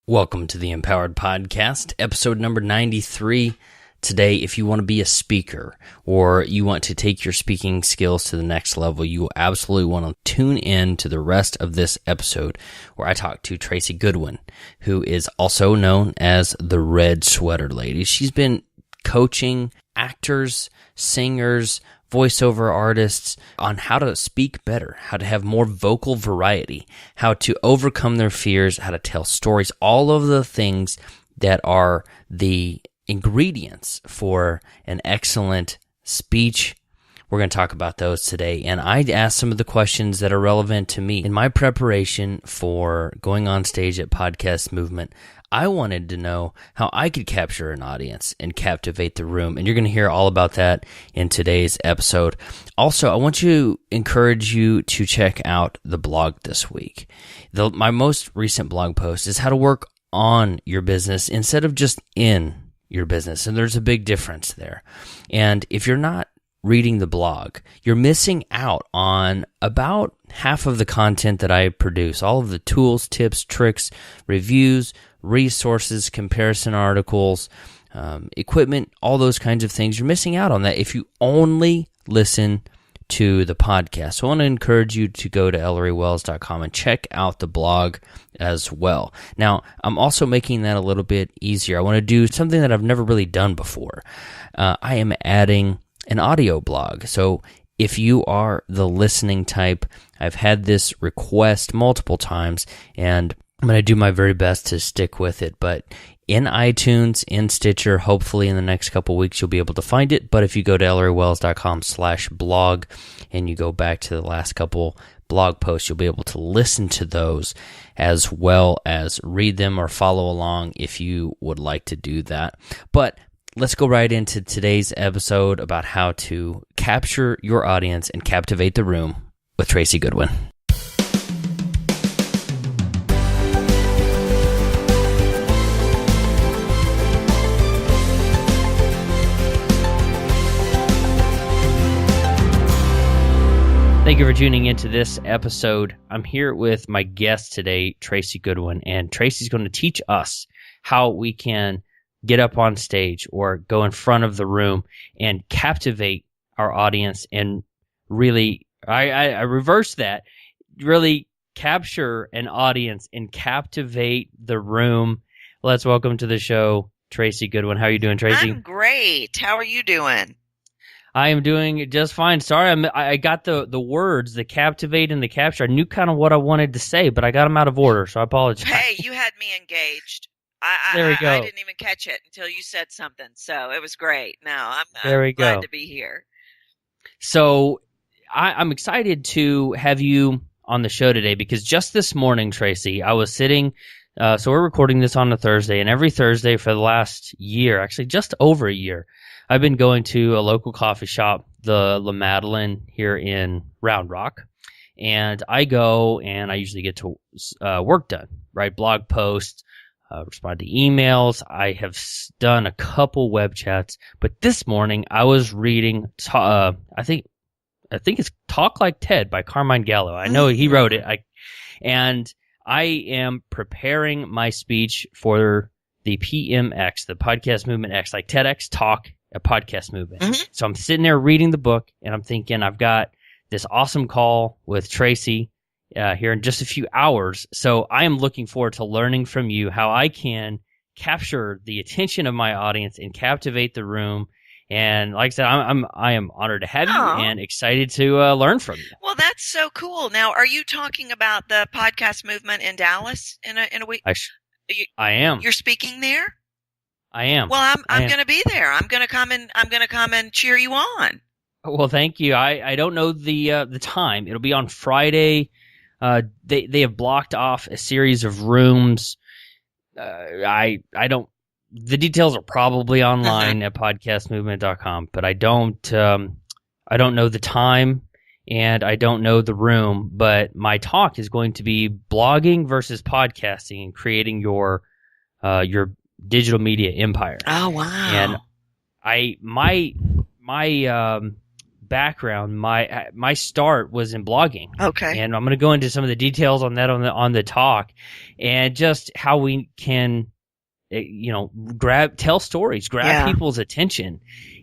Welcome to the Empowered Podcast, episode number 93. Today, if you want to be a speaker or you want to take your speaking skills to the next level, you will absolutely want to tune in to the rest of this episode where I talk to Tracy Goodwin, who is also known as the Red Sweater Lady. She's been coaching actors, singers, voiceover artists on how to speak better, how to have more vocal variety, how to overcome their fears, how to tell stories, all of the things that are the ingredients for an excellent speech. We're going to talk about those today. And I asked some of the questions that are relevant to me. In my preparation for going on stage at Podcast Movement, I wanted to know how I could capture an audience and captivate the room. And you're going to hear all about that in today's episode. Also, I want to encourage you to check out the blog this week. My most recent blog post is how to work on your business instead of just in your business. And there's a big difference there. And if you're not reading the blog, you're missing out on about half of the content that I produce. All of the tools, tips, tricks, reviews, resources, comparison articles, equipment, all those kinds of things. You're missing out on that if you only listen to the podcast. So I want to encourage you to go to ellerywells.com and check out the blog as well. Now, I'm also making that a little bit easier. I want to do something that I've never really done before. I am adding an audio blog. So if you are the listening type, I've had this request multiple times, and I'm going to do my very best to stick with it. But in iTunes, in Stitcher, hopefully in the next couple weeks, you'll be able to find it. But if you go to ellerywells.com/blog and you go back to the last couple blog posts, you'll be able to listen to those as well as read them or follow along if you would like to do that. But let's go right into today's episode about how to capture your audience and captivate the room with Tracy Goodwin. Thank you for tuning into this episode. I'm here with my guest today, Tracy Goodwin, and Tracy's going to teach us how we can get up on stage or go in front of the room and captivate our audience and really, I reverse that, really capture an audience and captivate the room. Let's welcome to the show, Tracy Goodwin. How are you doing, Tracy? I'm great. How are you doing? I am doing just fine. Sorry, I got the words, the captivate and the capture. I knew kind of what I wanted to say, but I got them out of order, so I apologize. Hey, you had me engaged. There we go. I didn't even catch it until you said something, so it was great. Now I'm glad to be here. So I'm excited to have you on the show today because just this morning, Tracy, I was sitting. So we're recording this on a Thursday, and every Thursday for the last year, actually just over a year, I've been going to a local coffee shop, the La Madeleine here in Round Rock, and I go and I usually get to work done, write blog posts, respond to emails. I have done a couple web chats, but this morning I was reading, I think it's Talk Like Ted by Carmine Gallo. I know he wrote it, and I am preparing my speech for the PMX, the Podcast Movement X, like TEDx Talk, a Podcast Movement. Mm-hmm. So I'm sitting there reading the book, and I'm thinking I've got this awesome call with Tracy here in just a few hours. So I am looking forward to learning from you how I can capture the attention of my audience and captivate the room. And like I said, I am honored to have you and excited to learn from you. Well, that's so cool. Now, are you talking about the Podcast Movement in Dallas in a week? I am. You're speaking there? I am. Well, I'm going to be there. I'm going to come and cheer you on. Well, thank you. I don't know the time. It'll be on Friday. They have blocked off a series of rooms. I don't. The details are probably online at podcastmovement.com, but I don't know the time and I don't know the room. But my talk is going to be blogging versus podcasting and creating your digital media empire. Oh wow! And my background, my start was in blogging. Okay. And I'm going to go into some of the details on that on the talk, and just how we can, tell stories, grab people's attention,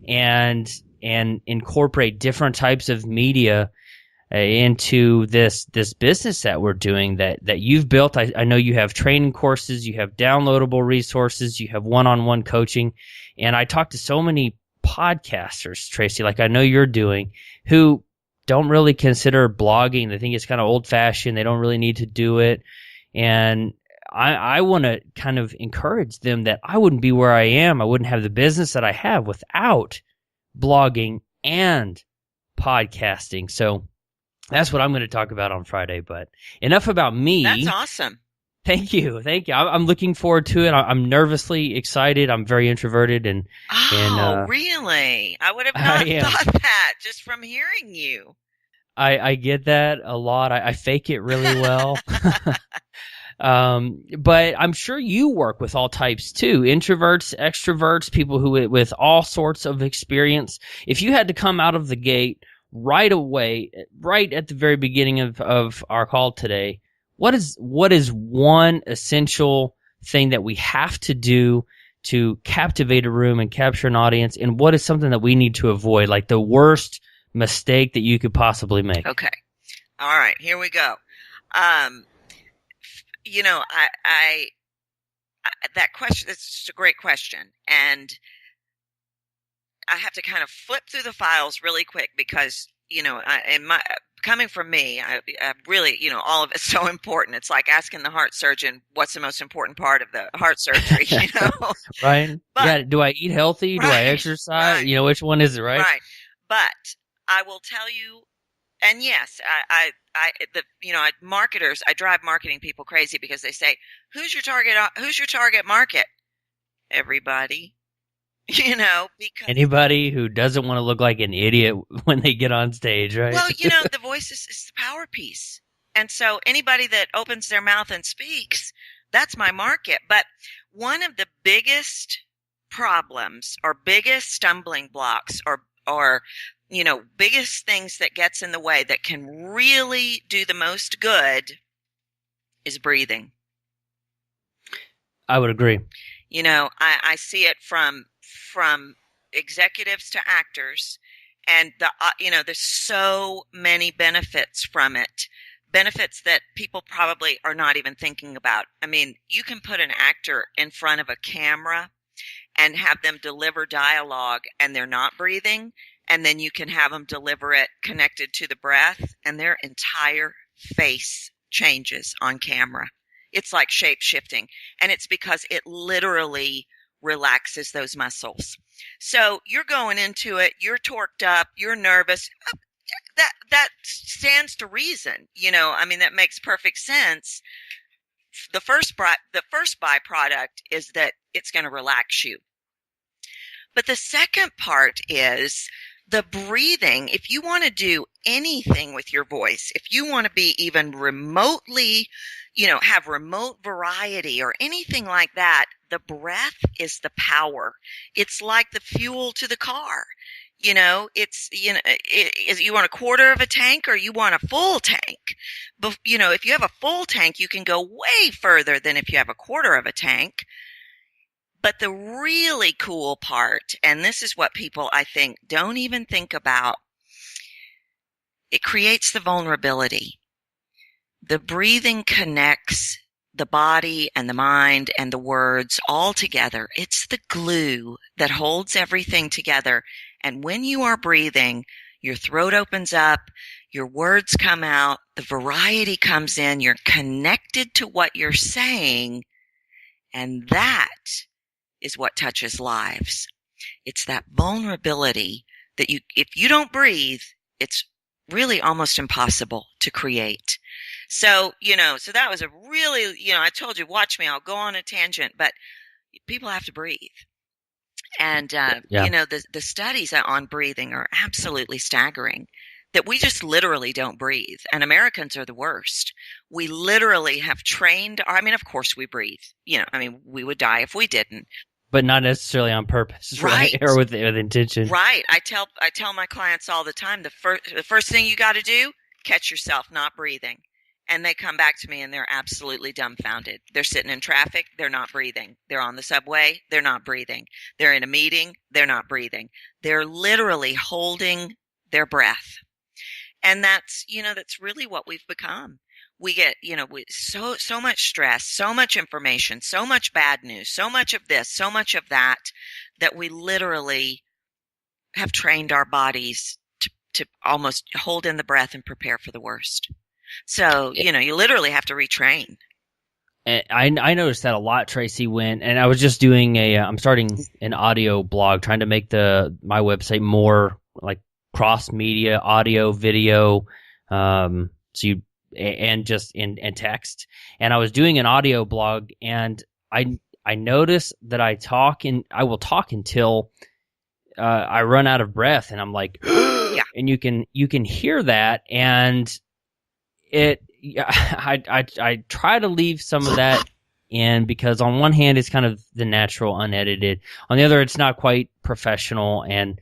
and incorporate different types of media into this business that we're doing that you've built. I know you have training courses, you have downloadable resources, you have one-on-one coaching, and I talk to so many podcasters, Tracy, like I know you're doing, who don't really consider blogging. They think it's kind of old-fashioned. They don't really need to do it, and I want to kind of encourage them that I wouldn't be where I am. I wouldn't have the business that I have without blogging and podcasting. So that's what I'm going to talk about on Friday, but enough about me. That's awesome. Thank you. I'm looking forward to it. I'm nervously excited. I'm very introverted and really? I would have not thought that just from hearing you. I get that a lot. I fake it really well. But I'm sure you work with all types too. Introverts, extroverts, people who with all sorts of experience. If you had to come out of the gate right away, right at the very beginning of our call today, what is one essential thing that we have to do to captivate a room and capture an audience, and what is something that we need to avoid, like the worst mistake that you could possibly make? Okay. All right, here we go. That question, it's just a great question. And I have to kind of flip through the files really quick because, coming from me, I really, all of it's so important. It's like asking the heart surgeon, what's the most important part of the heart surgery, Right. But, do I eat healthy? Do I exercise? Right. Which one is it, right? Right. But I will tell you, and yes, I drive marketing people crazy because they say, who's your target market? Everybody. Because anybody who doesn't want to look like an idiot when they get on stage, right? Well, the voice is the power piece. And so anybody that opens their mouth and speaks, that's my market. But one of the biggest problems or biggest stumbling blocks or biggest things that gets in the way that can really do the most good is breathing. I would agree. I see it from executives to actors, and there's so many benefits from it. Benefits that people probably are not even thinking about. I mean, you can put an actor in front of a camera and have them deliver dialogue and they're not breathing, and then you can have them deliver it connected to the breath, and their entire face changes on camera. It's like shape shifting, and it's because it literally relaxes those muscles. So you're going into it, you're torqued up, you're nervous. That stands to reason. That makes perfect sense. The first byproduct is that it's going to relax you. But the second part is the breathing. If you want to do anything with your voice, if you want to be even remotely, have remote variety or anything like that, the breath is the power. It's like the fuel to the car. You want a quarter of a tank or you want a full tank? But, if you have a full tank, you can go way further than if you have a quarter of a tank. But the really cool part, and this is what people, I think, don't even think about, it creates the vulnerability. The breathing connects the body and the mind and the words all together. It's the glue that holds everything together. And when you are breathing, your throat opens up, your words come out, the variety comes in, you're connected to what you're saying, and that is what touches lives. It's that vulnerability that if you don't breathe, it's really almost impossible to create. So, so that was a really, I told you, watch me, I'll go on a tangent, but people have to breathe. And, the studies on breathing are absolutely staggering, that we just literally don't breathe. And Americans are the worst. We literally have trained, of course we breathe. We would die if we didn't. but not necessarily on purpose, right? Or with intention. Right. I tell my clients all the time, the first thing you got to do, catch yourself not breathing. And they come back to me and they're absolutely dumbfounded. They're sitting in traffic, they're not breathing. They're on the subway, they're not breathing. They're in a meeting, they're not breathing. They're literally holding their breath. And that's really what we've become. We get, so much stress, so much information, so much bad news, so much of this, so much of that, that we literally have trained our bodies to almost hold in the breath and prepare for the worst. So, you literally have to retrain. I noticed that a lot, Tracy, and I was just doing I'm starting an audio blog, trying to make my website more like cross media, audio, video, and text. And I was doing an audio blog, and I noticed that I will talk until I run out of breath, and I'm like, yeah. And you can hear that, and I try to leave some of that in, because on one hand it's kind of the natural, unedited. On the other, it's not quite professional, and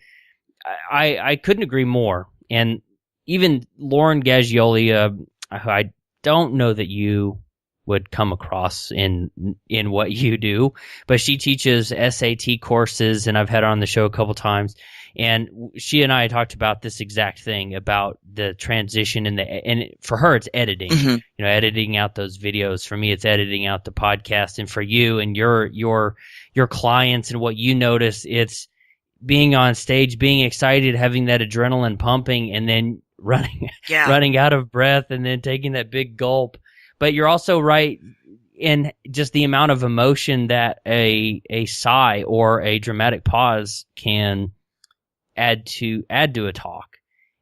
I couldn't agree more. And even Lauren Gagioli, I don't know that you would come across in what you do, but she teaches SAT courses, and I've had her on the show a couple times. And she and I talked about this exact thing, about the transition and for her, it's editing, editing out those videos. For me, it's editing out the podcast. And for you and your clients and what you notice, it's being on stage, being excited, having that adrenaline pumping, and then running out of breath, and then taking that big gulp. But you're also right in just the amount of emotion that a sigh or a dramatic pause can add to a talk.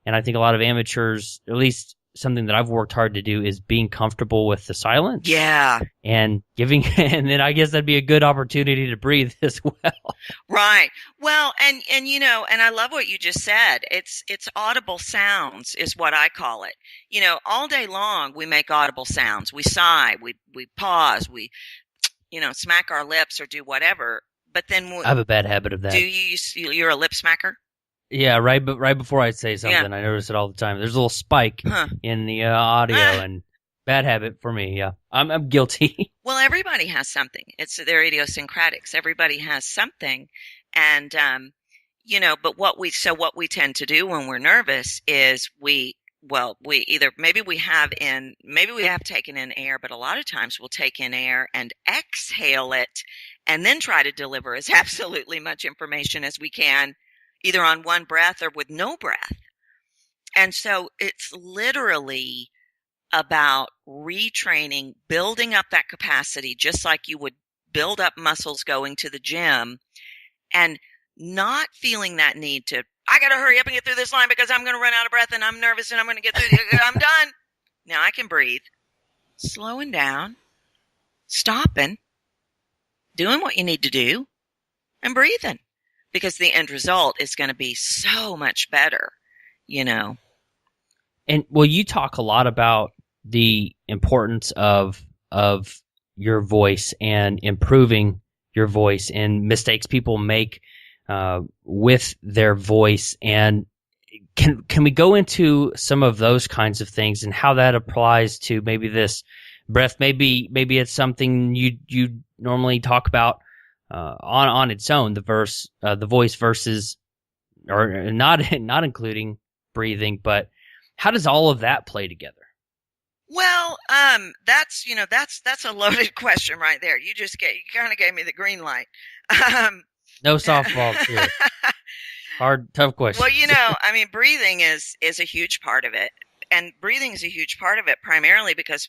And I think a lot of amateurs, at least something that I've worked hard to do, is being comfortable with the silence. Yeah. And and then I guess that'd be a good opportunity to breathe as well. Right. Well, and I love what you just said. It's audible sounds is what I call it. All day long we make audible sounds. We sigh, we pause, we smack our lips or do whatever. But then I have a bad habit of that. You're a lip smacker? Yeah, right before I say something, I notice it all the time. There's a little spike in the audio, and bad habit for me. Yeah, I'm guilty. Well, everybody has something. They're idiosyncratics. Everybody has something, and but what we tend to do when we're nervous is maybe we have taken in air, but a lot of times we'll take in air and exhale it, and then try to deliver as absolutely much information as we can, either on one breath or with no breath. And so it's literally about retraining, building up that capacity, just like you would build up muscles going to the gym, and not feeling that need to, I got to hurry up and get through this line because I'm going to run out of breath and I'm nervous and I'm going to get through. I'm done. Now I can breathe. Slowing down, stopping, doing what you need to do, and breathing. Because the end result is going to be so much better, And well, you talk a lot about the importance of your voice and improving your voice, and mistakes people make with their voice. And can we go into some of those kinds of things and how that applies to maybe this breath? Maybe it's something you normally talk about on its own, the voice versus, or not including breathing, but how does all of that play together? Well, that's a loaded question right there. You kind of gave me the green light. No softballs here. Hard, tough question. Well, breathing is a huge part of it, and breathing is a huge part of it primarily because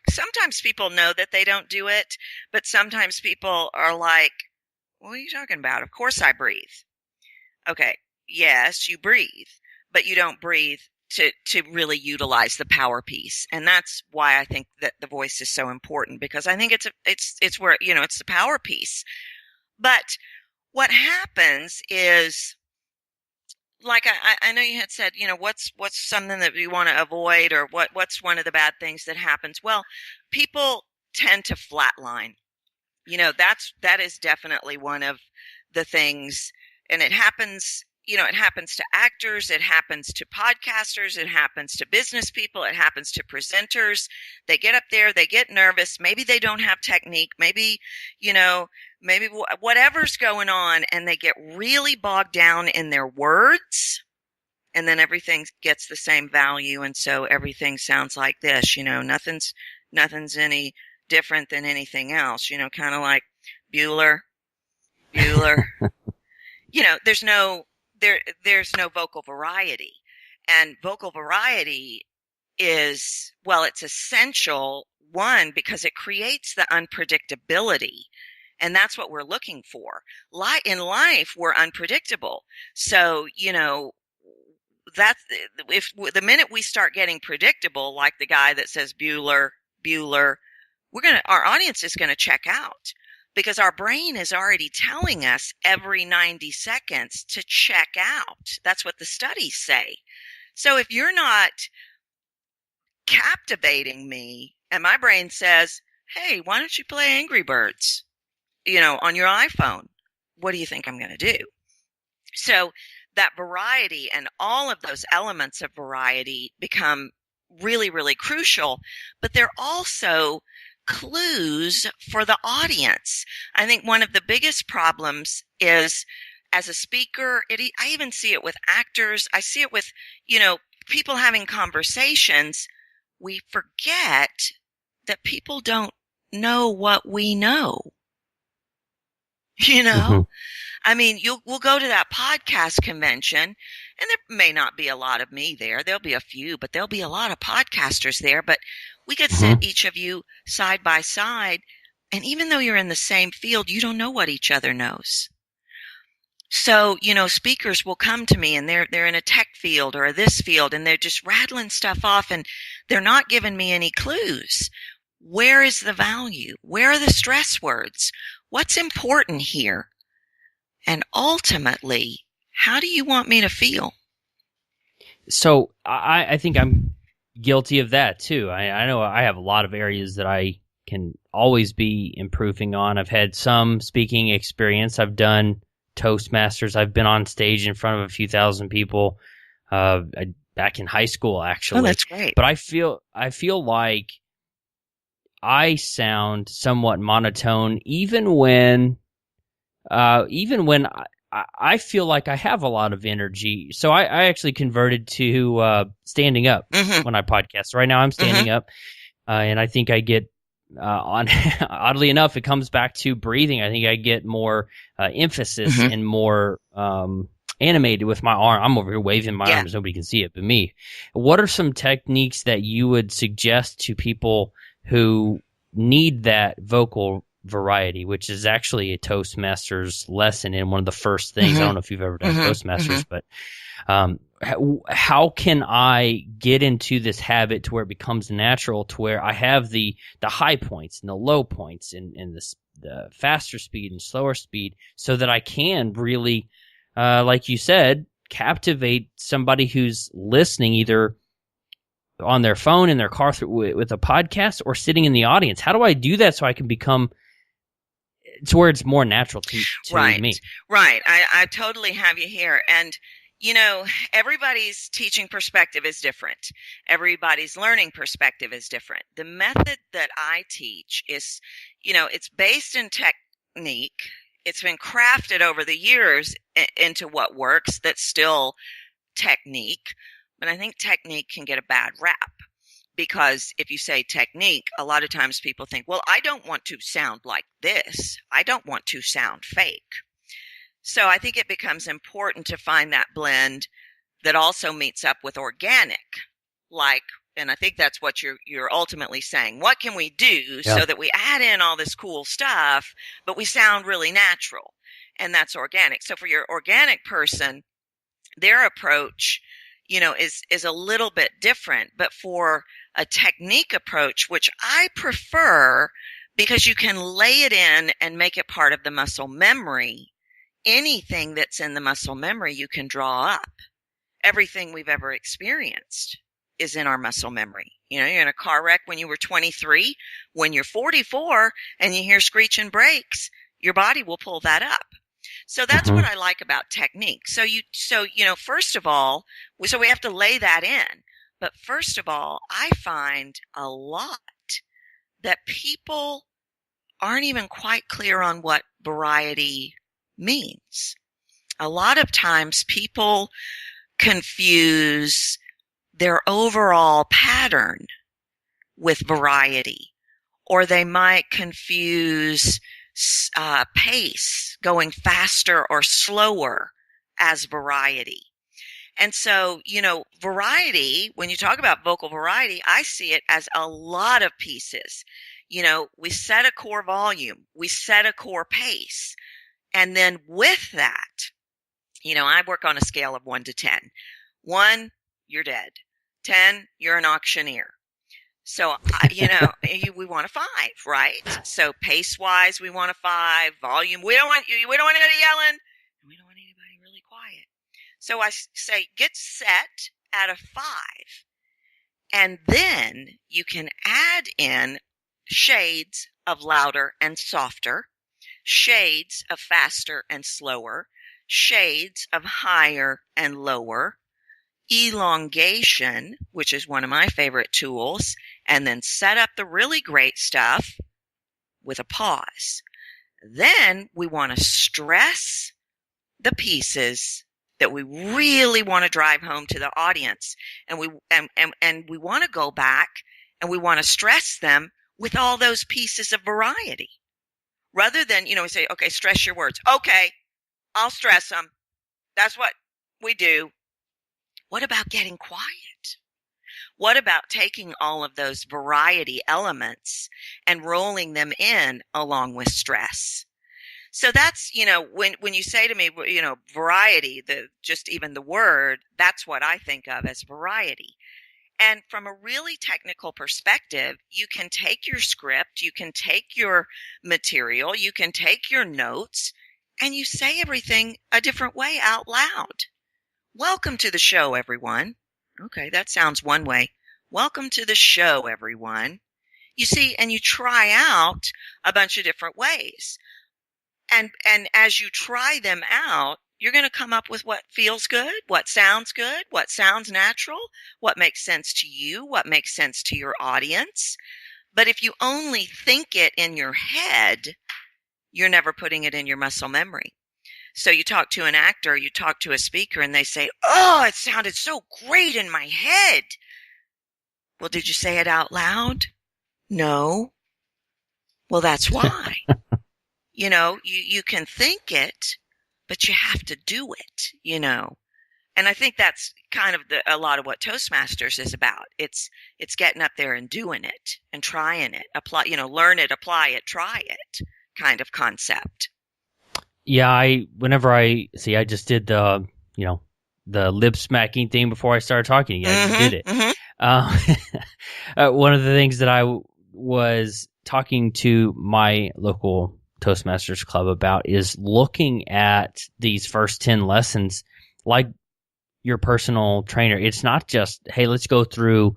sometimes people know that they don't do it, but sometimes people are like, what are you talking about? Of course I breathe. Okay. Yes, you breathe, but you don't breathe to really utilize the power piece. And that's why I think that the voice is so important, because I think it's where, it's the power piece. But what happens is, like I know you had said, what's something that you want to avoid, or what's one of the bad things that happens? Well, people tend to flatline. That is definitely one of the things, and it happens, it happens to actors, it happens to podcasters, it happens to business people, it happens to presenters. They get up there, they get nervous, maybe they don't have technique, maybe, maybe whatever's going on, and they get really bogged down in their words, and then everything gets the same value, and so everything sounds like this. Nothing's any different than anything else, kind of like Bueller. There's no vocal variety. And vocal variety is, well, it's essential, one, because it creates the unpredictability. And that's what we're looking for. In life, we're unpredictable. So, that's, if the minute we start getting predictable, like the guy that says Bueller, our audience is going to check out, because our brain is already telling us every 90 seconds to check out. That's what the studies say. So if you're not captivating me, and my brain says, hey, why don't you play Angry Birds, on your iPhone? What do you think I'm going to do? So that variety and all of those elements of variety become really, really crucial, but they're also clues for the audience. I think one of the biggest problems is, as a speaker, I even see it with actors. I see it with, people having conversations. We forget that people don't know what we know. Mm-hmm. I mean, we'll go to that podcast convention, and there may not be a lot of me there. There'll be a few, but there'll be a lot of podcasters there. But we could sit each of you side by side, and even though you're in the same field, you don't know what each other knows. So, speakers will come to me, and they're in a tech field or this field, and they're just rattling stuff off, and they're not giving me any clues. Where is the value? Where are the stress words? What's important here? And ultimately, how do you want me to feel? So I think I'm guilty of that too. I know I have a lot of areas that I can always be improving on. I've had some speaking experience. I've done Toastmasters. I've been on stage in front of a few thousand people back in high school, actually. Oh, that's great. But I feel like I sound somewhat monotone, even when I feel like I have a lot of energy. So I actually converted to standing up when I podcast. Right now I'm standing up, and I think I get oddly enough, it comes back to breathing. I think I get more emphasis and more animated with my arm. I'm over here waving my arms. Nobody can see it but me. What are some techniques that you would suggest to people who need that vocal variety, which is actually a Toastmasters lesson in one of the first things? I don't know if you've ever done Toastmasters, but how can I get into this habit to where it becomes natural, to where I have the high points and the low points and the faster speed and slower speed, so that I can really, like you said, captivate somebody who's listening either on their phone, in their car with a podcast, or sitting in the audience? How do I do that so I can become to where it's more natural to me? Right. I totally have you here. And, everybody's teaching perspective is different. Everybody's learning perspective is different. The method that I teach is, it's based in technique. It's been crafted over the years into what works. That's still technique. But I think technique can get a bad rap, because if you say technique, a lot of times people think, well, I don't want to sound like this. I don't want to sound fake. So I think it becomes important to find that blend that also meets up with organic, and I think that's what you're ultimately saying. What can we do so that we add in all this cool stuff, but we sound really natural? And that's organic. So for your organic person, their approach, is a little bit different. But for a technique approach, which I prefer, because you can lay it in and make it part of the muscle memory, anything that's in the muscle memory you can draw up. Everything we've ever experienced is in our muscle memory. You're in a car wreck when you were 23. When you're 44 and you hear screeching brakes, your body will pull that up. So that's what I like about technique. So first of all, so we have to lay that in. But first of all, I find a lot that people aren't even quite clear on what variety means. A lot of times people confuse their overall pattern with variety, or they might confuse pace, going faster or slower, as variety. And so, variety, when you talk about vocal variety, I see it as a lot of pieces. We set a core volume, we set a core pace, and then with that, I work on a scale of 1 to 10. 1, you're dead. 10, you're an auctioneer. So, we want a 5, right? So pace-wise, we want a 5. Volume, we don't want anybody yelling, and we don't want anybody really quiet. So I say, get set at a 5. And then you can add in shades of louder and softer, shades of faster and slower, shades of higher and lower, elongation, which is one of my favorite tools, and then set up the really great stuff with a pause. Then we want to stress the pieces that we really want to drive home to the audience, and we want to go back and we want to stress them with all those pieces of variety, rather than we say, okay, stress your words. Okay, I'll stress them. That's what we do. What about getting quiet? What about taking all of those variety elements and rolling them in along with stress? So that's, when you say to me, variety, even the word, that's what I think of as variety. And from a really technical perspective, you can take your script, you can take your material, you can take your notes, and you say everything a different way out loud. Welcome to the show, everyone. Okay, that sounds one way. Welcome to the show, everyone. You see, and you try out a bunch of different ways. And as you try them out, you're going to come up with what feels good, what sounds natural, what makes sense to you, what makes sense to your audience. But if you only think it in your head, you're never putting it in your muscle memory. So you talk to an actor, you talk to a speaker, and they say, oh, it sounded so great in my head. Well, did you say it out loud? No. Well, that's why. You can think it, but you have to do it, And I think that's kind of a lot of what Toastmasters is about. It's getting up there and doing it and trying it, learn it, apply it, try it kind of concept. Yeah, I just did the lip smacking thing before I started talking. I just did it. Mm-hmm. One of the things that I was talking to my local Toastmasters club about is looking at these first 10 lessons like your personal trainer. It's not just, hey, let's go through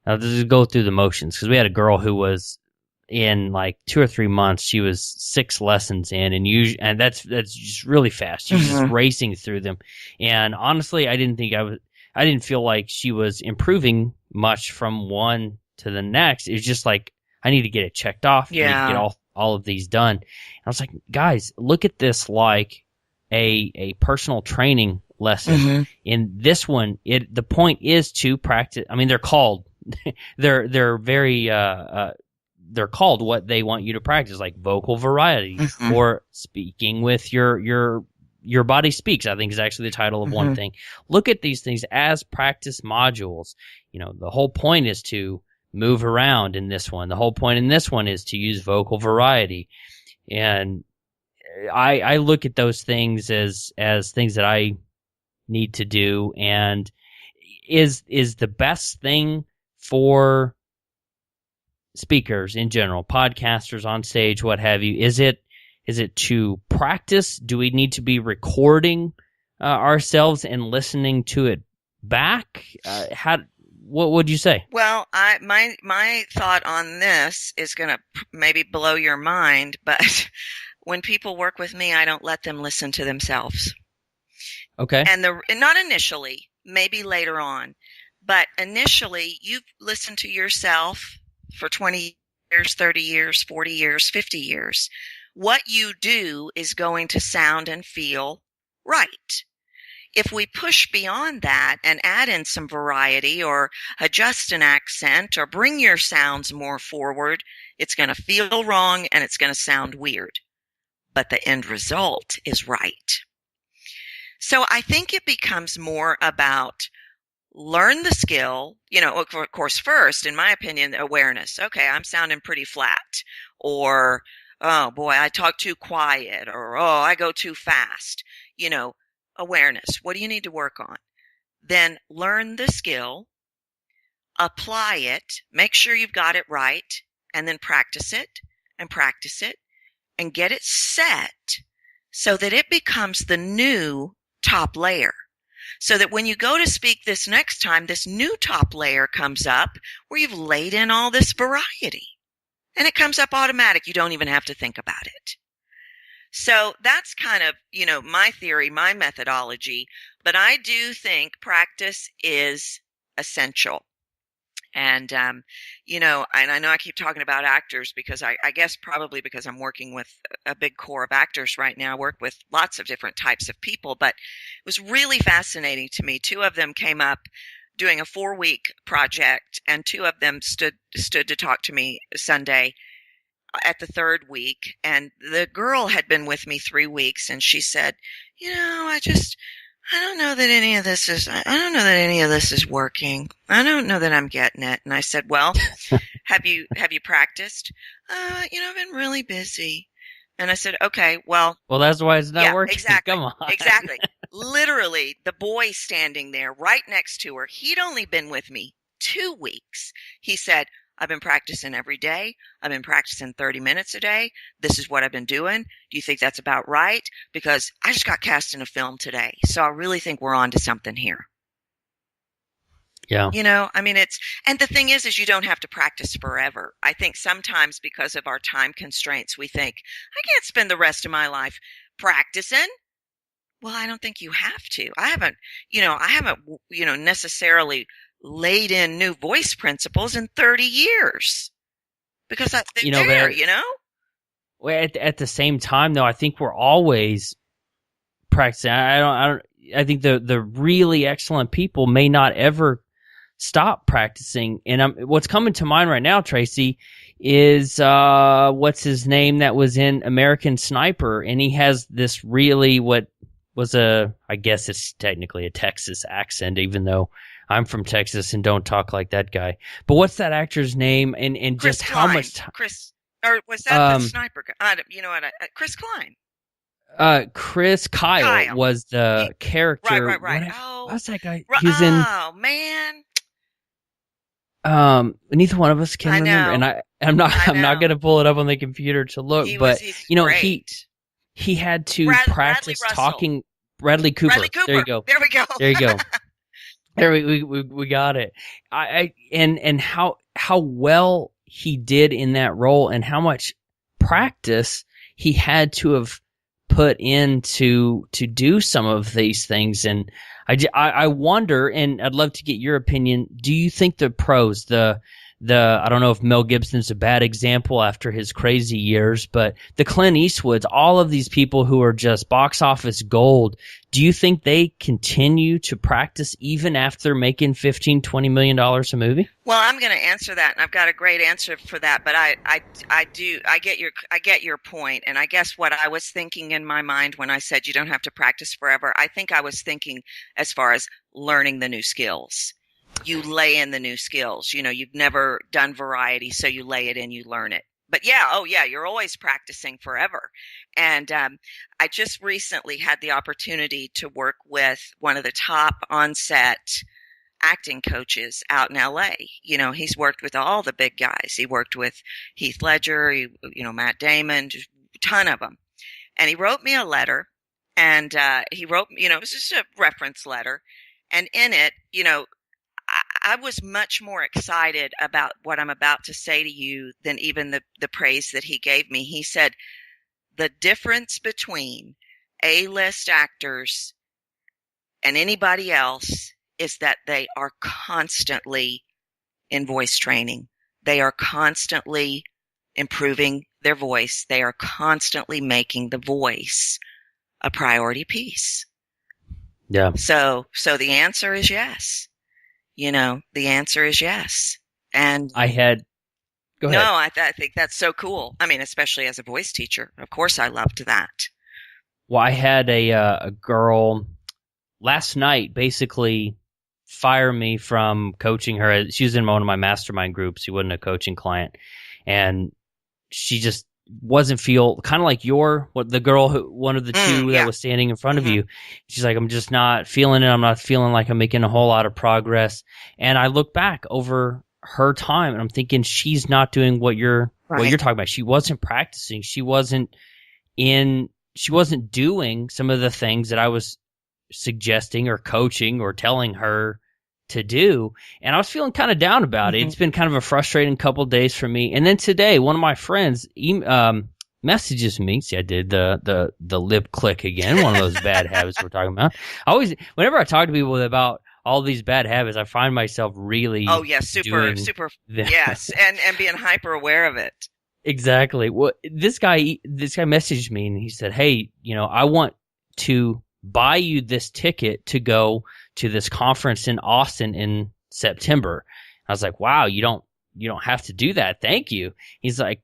the motions, because we had a girl who was in like 2 or 3 months. She was 6 lessons in, and that's just really fast. She was just racing through them. And honestly, I didn't feel like she was improving much from one to the next. It was just like, I need to get it checked off. Yeah. I need to get all of these done. And I was like, guys, look at this like a personal training lesson. Mm-hmm. In this one, the point is to practice. I mean, they're called they're very they're called what they want you to practice, like vocal variety or speaking with your body speaks, I think is actually the title of one thing. Look at these things as practice modules. The whole point is to move around in this one. The whole point in this one is to use vocal variety. And I look at those things as things that I need to do. And is the best thing for speakers in general, podcasters on stage, what have you, is it to practice? Do we need to be recording ourselves and listening to it back? what would you say? Well, my thought on this is going to maybe blow your mind, but when people work with me, I don't let them listen to themselves. Okay. And not initially, maybe later on, but initially you've listened to yourself for 20 years, 30 years, 40 years, 50 years. What you do is going to sound and feel right. If we push beyond that and add in some variety or adjust an accent or bring your sounds more forward, it's going to feel wrong and it's going to sound weird. But the end result is right. So I think it becomes more about learn the skill, of course, first, in my opinion, awareness. Okay, I'm sounding pretty flat. Or, oh boy, I talk too quiet. Or, oh, I go too fast. Awareness. What do you need to work on? Then learn the skill, apply it, make sure you've got it right, and then practice it and practice it and get it set so that it becomes the new top layer. So that when you go to speak this next time, this new top layer comes up where you've laid in all this variety. And it comes up automatic. You don't even have to think about it. So that's kind of, my theory, my methodology. But I do think practice is essential. And, and I know I keep talking about actors because I guess probably because I'm working with a big core of actors right now. I work with lots of different types of people, but it was really fascinating to me. 2 of them came up doing a 4-week project, and 2 of them stood to talk to me Sunday at the 3rd week. And the girl had been with me 3 weeks, and she said, I don't know that any of this is working. I don't know that I'm getting it. And I said, well, have you practiced? I've been really busy. And I said, okay, well, that's why it's not working. Exactly. Come on. Exactly. Literally, the boy standing there right next to her, he'd only been with me 2 weeks. He said, I've been practicing every day. I've been practicing 30 minutes a day. This is what I've been doing. Do you think that's about right? Because I just got cast in a film today. So I really think we're on to something here. Yeah. And the thing is you don't have to practice forever. I think sometimes because of our time constraints, we think, I can't spend the rest of my life practicing. Well, I don't think you have to. I haven't necessarily laid in new voice principles in 30 years because they're there. Well, at the same time, though, I think we're always practicing. I think the really excellent people may not ever stop practicing. And what's coming to mind right now, Tracy, is what's his name that was in American Sniper, and he has this really what was I guess it's technically a Texas accent, even though I'm from Texas and don't talk like that guy. But what's that actor's name? And Chris just Klein. how much time? Or was that the Sniper guy? Chris Klein. Chris Kyle was the character. Right. What's that guy? He's in. Oh man. Neither one of us can remember, and I'm not gonna pull it up on the computer to look. He's great. he had to practice talking. Bradley Cooper. There you go. There we go. There you go. There we got it. And how well he did in that role, and how much practice he had to have put in to do some of these things. And I wonder, and I'd love to get your opinion. Do you think the pros, I don't know if Mel Gibson's a bad example after his crazy years, but the Clint Eastwoods, all of these people who are just box office gold, do you think they continue to practice even after making $15-20 million a movie? Well, I'm going to answer that, and I've got a great answer for that. But I get your point, and I guess what I was thinking in my mind when I said you don't have to practice forever, I think I was thinking as far as learning the new skills. You lay in the new skills. You've never done variety, so you lay it in, you learn it. But you're always practicing forever. And I just recently had the opportunity to work with one of the top on-set acting coaches out in LA. He's worked with all the big guys. He worked with Heath Ledger, Matt Damon, just a ton of them. And he wrote me a letter, and it was just a reference letter. And in it, I was much more excited about what I'm about to say to you than even the praise that he gave me. He said, the difference between A-list actors and anybody else is that they are constantly in voice training. They are constantly improving their voice. They are constantly making the voice a priority piece. Yeah. So the answer is yes. The answer is yes. And Go ahead. No, I think that's so cool. I mean, especially as a voice teacher. Of course I loved that. Well, I had a girl last night basically fire me from coaching her. She was in one of my mastermind groups. She wasn't a coaching client. And she just wasn't kind of like the girl one of the two that was standing in front of you. She's like, I'm just not feeling it. I'm not feeling like I'm making a whole lot of progress. And I look back over her time and I'm thinking she's not doing what you're talking about. She wasn't practicing. She wasn't doing some of the things that I was suggesting or coaching or telling her to do. And I was feeling kind of down about it. It's been kind of a frustrating couple of days for me. And then today, one of my friends messages me. See, I did the lip click again. One of those bad habits we're talking about. Whenever I talk to people about all these bad habits, I find myself really super yes, and being hyper aware of it. Exactly. Well, this guy messaged me and he said, "Hey, I want to buy you this ticket to go to this conference in Austin in September." I was like, "Wow, you don't have to do that. Thank you." He's like,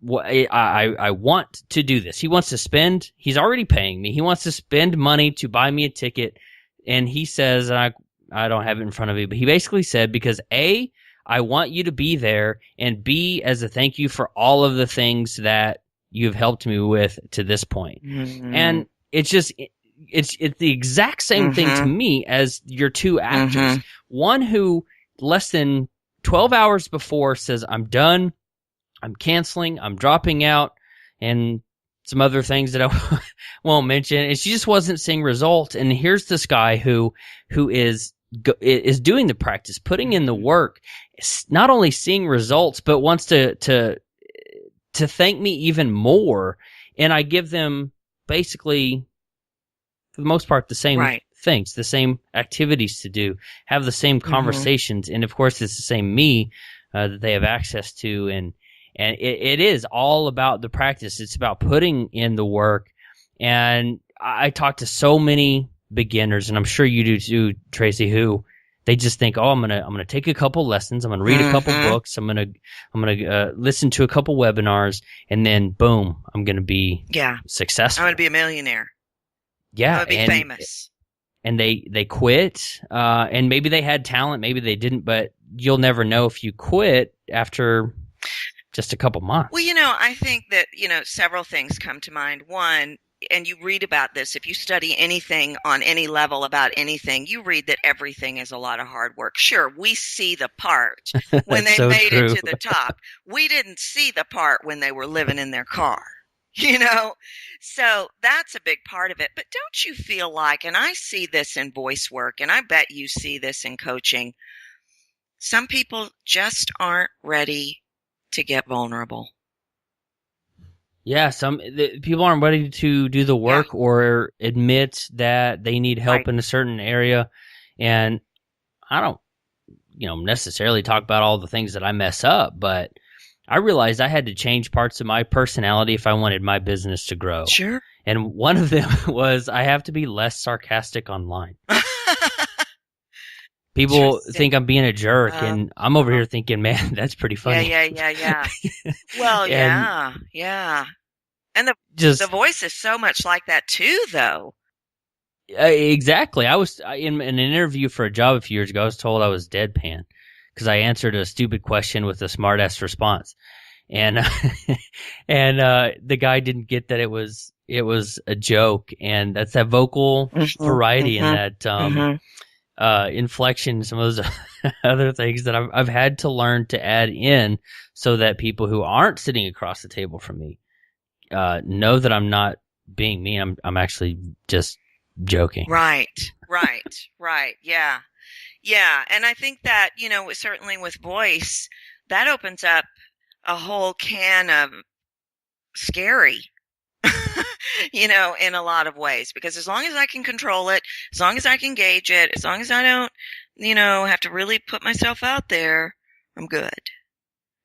"Well, I want to do this." He wants to spend. He's already paying me. He wants to spend money to buy me a ticket, and he says, and I don't have it in front of me, but he basically said, because A, I want you to be there, and B, as a thank you for all of the things that you've helped me with to this point. And it's just, it's the exact same thing to me as your two actors. One who less than 12 hours before says, I'm done, I'm canceling, I'm dropping out, and some other things that I won't mention. And she just wasn't seeing results. And here's this guy who is doing the practice, putting in the work, not only seeing results, but wants to thank me even more. And I give them basically, for the most part, the same things, the same activities to do, have the same conversations. And of course, it's the same me that they have access to. And it is all about the practice. It's about putting in the work. And I talk to so many beginners, and I'm sure you do too, Tracy, who they just think, oh, I'm gonna take a couple lessons, I'm gonna read a couple books, I'm gonna listen to a couple webinars, and then boom, I'm gonna be successful. I'm gonna be a millionaire. Yeah, I'm gonna be famous. And they quit, and maybe they had talent, maybe they didn't, but you'll never know if you quit after just a couple months. Well, I think that several things come to mind. One, and you read about this, if you study anything on any level about anything, you read that everything is a lot of hard work. Sure, we see the part when they made it to the top. We didn't see the part when they were living in their car, So that's a big part of it. But don't you feel like, and I see this in voice work, and I bet you see this in coaching, some people just aren't ready to get vulnerable. Yeah, people aren't ready to do the work or admit that they need help in a certain area. And I don't, necessarily talk about all the things that I mess up, but I realized I had to change parts of my personality if I wanted my business to grow. Sure. And one of them was I have to be less sarcastic online. People think I'm being a jerk, and I'm over here thinking, man, that's pretty funny. Yeah. Well, yeah. And the voice is so much like that too, though. Exactly. I was in an interview for a job a few years ago. I was told I was deadpan because I answered a stupid question with a smart-ass response, and the guy didn't get that it was a joke, and that's that vocal variety and that inflection, some of those other things that I've had to learn to add in so that people who aren't sitting across the table from me know that I'm not being mean. I'm actually just joking. Right. Yeah. Yeah. And I think that, certainly with voice, that opens up a whole can of scary, in a lot of ways, because as long as I can control it, as long as I can gauge it, as long as I don't, have to really put myself out there, I'm good.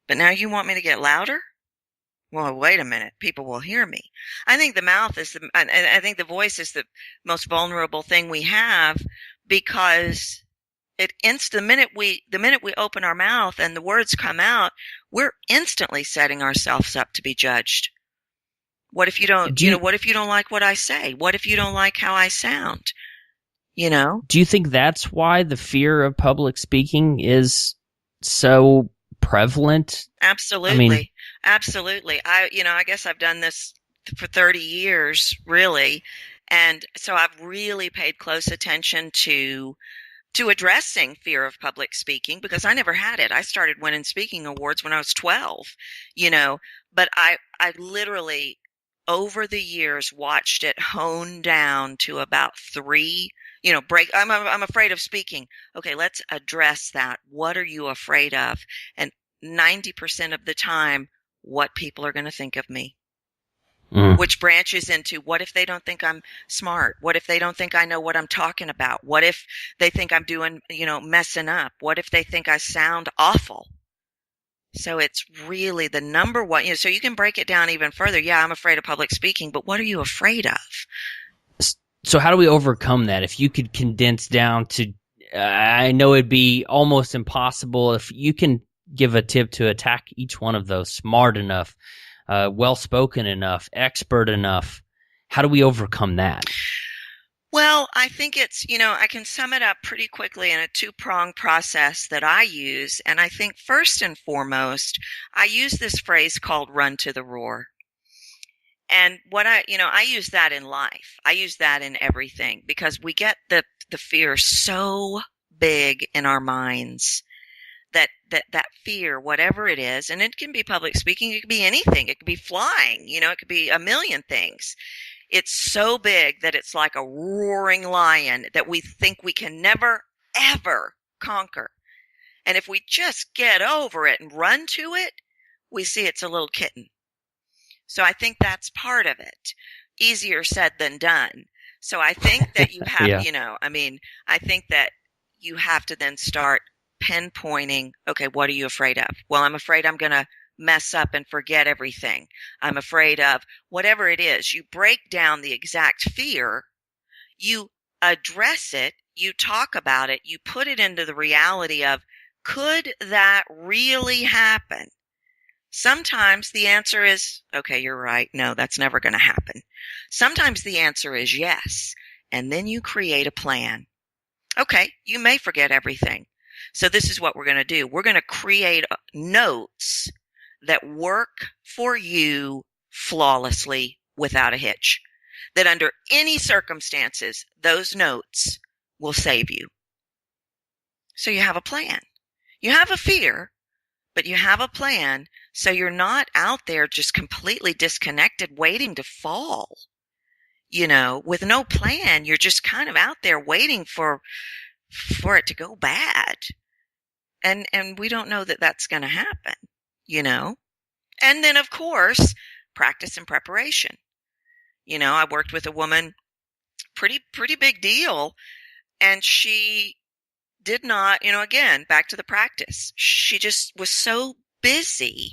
But now you want me to get louder? Well, wait a minute. People will hear me. I think the mouth is I think the voice is the most vulnerable thing we have, because the minute we open our mouth and the words come out, we're instantly setting ourselves up to be judged. What if you don't, what if you don't like what I say? What if you don't like how I sound? Do you think that's why the fear of public speaking is so prevalent? Absolutely. Absolutely. I guess I've done this for 30 years, really. And so I've really paid close attention to addressing fear of public speaking, because I never had it. I started winning speaking awards when I was 12, but I literally over the years watched it hone down to about 3, I'm afraid of speaking. Okay, let's address that. What are you afraid of? And 90% of the time, what people are going to think of me. Which branches into, what if they don't think I'm smart? What if they don't think I know what I'm talking about? What if they think I'm doing, messing up? What if they think I sound awful? So it's really the number one, so you can break it down even further. Yeah, I'm afraid of public speaking, but what are you afraid of? So how do we overcome that? If you could condense down to, I know it'd be almost impossible, if you can give a tip to attack each one of those, smart enough, well-spoken enough, expert enough. How do we overcome that? Well, I think it's, I can sum it up pretty quickly in a 2-pronged process that I use. And I think first and foremost, I use this phrase called run to the roar. And I use that in life. I use that in everything, because we get the fear so big in our minds. That fear, whatever it is, and it can be public speaking, it could be anything, it could be flying, it could be a million things. It's so big that it's like a roaring lion that we think we can never, ever conquer. And if we just get over it and run to it, we see it's a little kitten. So I think that's part of it. Easier said than done. So I think that you have, Yeah. I think that you have to then start pinpointing, okay, what are you afraid of? Well, I'm afraid I'm going to mess up and forget everything. I'm afraid of whatever it is. You break down the exact fear, you address it, you talk about it, you put it into the reality of, could that really happen? Sometimes the answer is, okay, you're right. No, that's never going to happen. Sometimes the answer is yes. And then you create a plan. Okay, you may forget everything. So this is what we're going to do. We're going to create notes that work for you flawlessly without a hitch. That under any circumstances, those notes will save you. So you have a plan. You have a fear, but you have a plan, so you're not out there just completely disconnected waiting to fall. With no plan, you're just kind of out there waiting for it to go bad. And we don't know that that's going to happen, And then, of course, practice and preparation. I worked with a woman, pretty big deal, and she did not, again, back to the practice. She just was so busy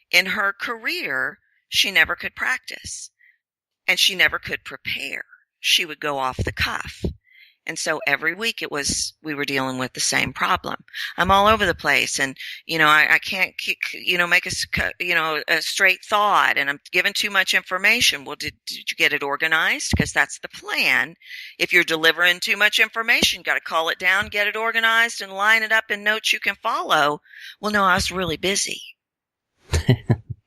in her career, she never could practice, and she never could prepare. She would go off the cuff. And so every week we were dealing with the same problem. I'm all over the place, and, I can't, make a straight thought, and I'm giving too much information. Well, did you get it organized? Because that's the plan. If you're delivering too much information, got to call it down, get it organized, and line it up in notes you can follow. Well, no, I was really busy.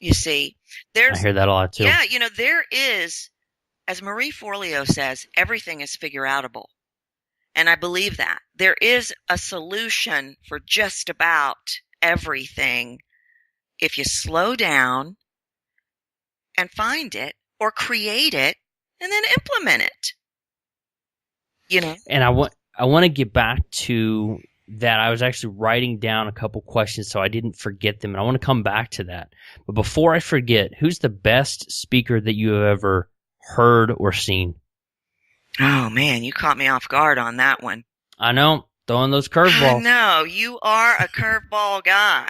You see, I hear that a lot too. Yeah, there is, as Marie Forleo says, everything is figure-outable. And I believe that. There is a solution for just about everything if you slow down and find it, or create it and then implement it. And I want to get back to that. I was actually writing down a couple questions so I didn't forget them, and I want to come back to that. But before I forget, who's the best speaker that you have ever heard or seen? Oh, man, you caught me off guard on that one. I know, throwing those curveballs. No, you are a curveball guy.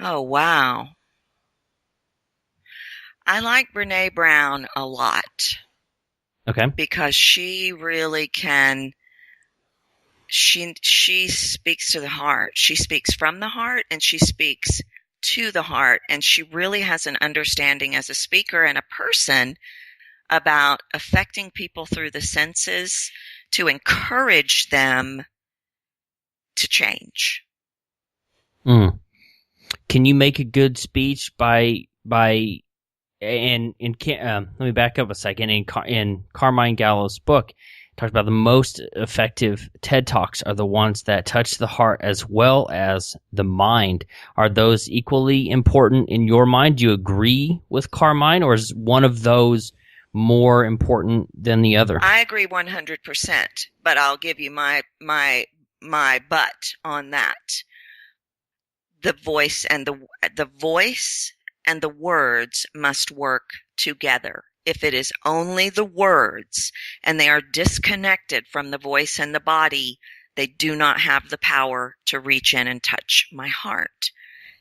Oh, wow. I like Brene Brown a lot. Okay. Because she really can, she speaks to the heart. She speaks from the heart and she speaks to the heart. And she really has an understanding as a speaker and a person about affecting people through the senses to encourage them to change. Can you make a good speech by let me back up a second. In Carmine Gallo's book, it talks about the most effective TED Talks are the ones that touch the heart as well as the mind. Are those equally important in your mind? Do you agree with Carmine, or is one of those more important than the other? I agree 100%, but I'll give you my but on that. The voice and the words must work together. If it is only the words and they are disconnected from the voice and the body, they do not have the power to reach in and touch my heart.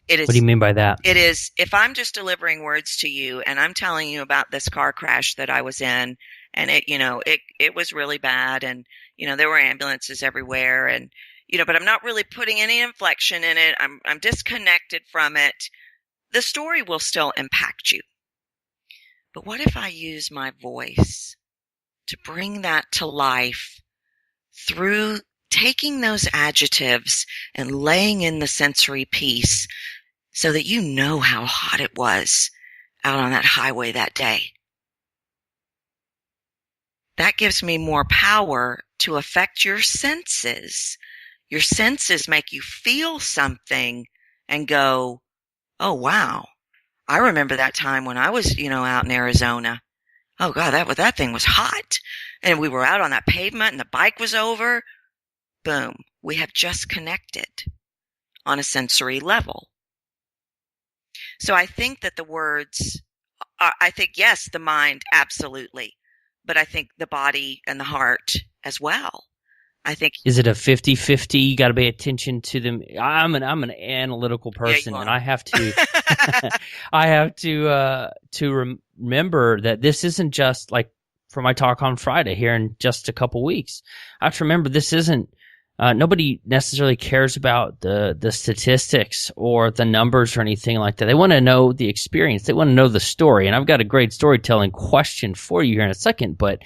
What do you mean by that? It is, if I'm just delivering words to you and I'm telling you about this car crash that I was in, and it was really bad, and there were ambulances everywhere, and but I'm not really putting any inflection in it. I'm disconnected from it. The story will still impact you. But what if I use my voice to bring that to life through taking those adjectives and laying in the sensory piece so that you know how hot it was out on that highway that day? That gives me more power to affect your senses. Your senses make you feel something and go, oh, wow. I remember that time when I was, out in Arizona. Oh, God, that thing was hot. And we were out on that pavement and the bike was over. Boom. We have just connected on a sensory level. So I think that the words, yes, the mind, absolutely. But I think the body and the heart as well. I think. Is it a 50-50? You got to pay attention to them. I'm an analytical person, and I have to remember that this isn't just like for my talk on Friday here in just a couple weeks. I have to remember this isn't. Nobody necessarily cares about the statistics or the numbers or anything like that. They want to know the experience. They want to know the story. And I've got a great storytelling question for you here in a second. But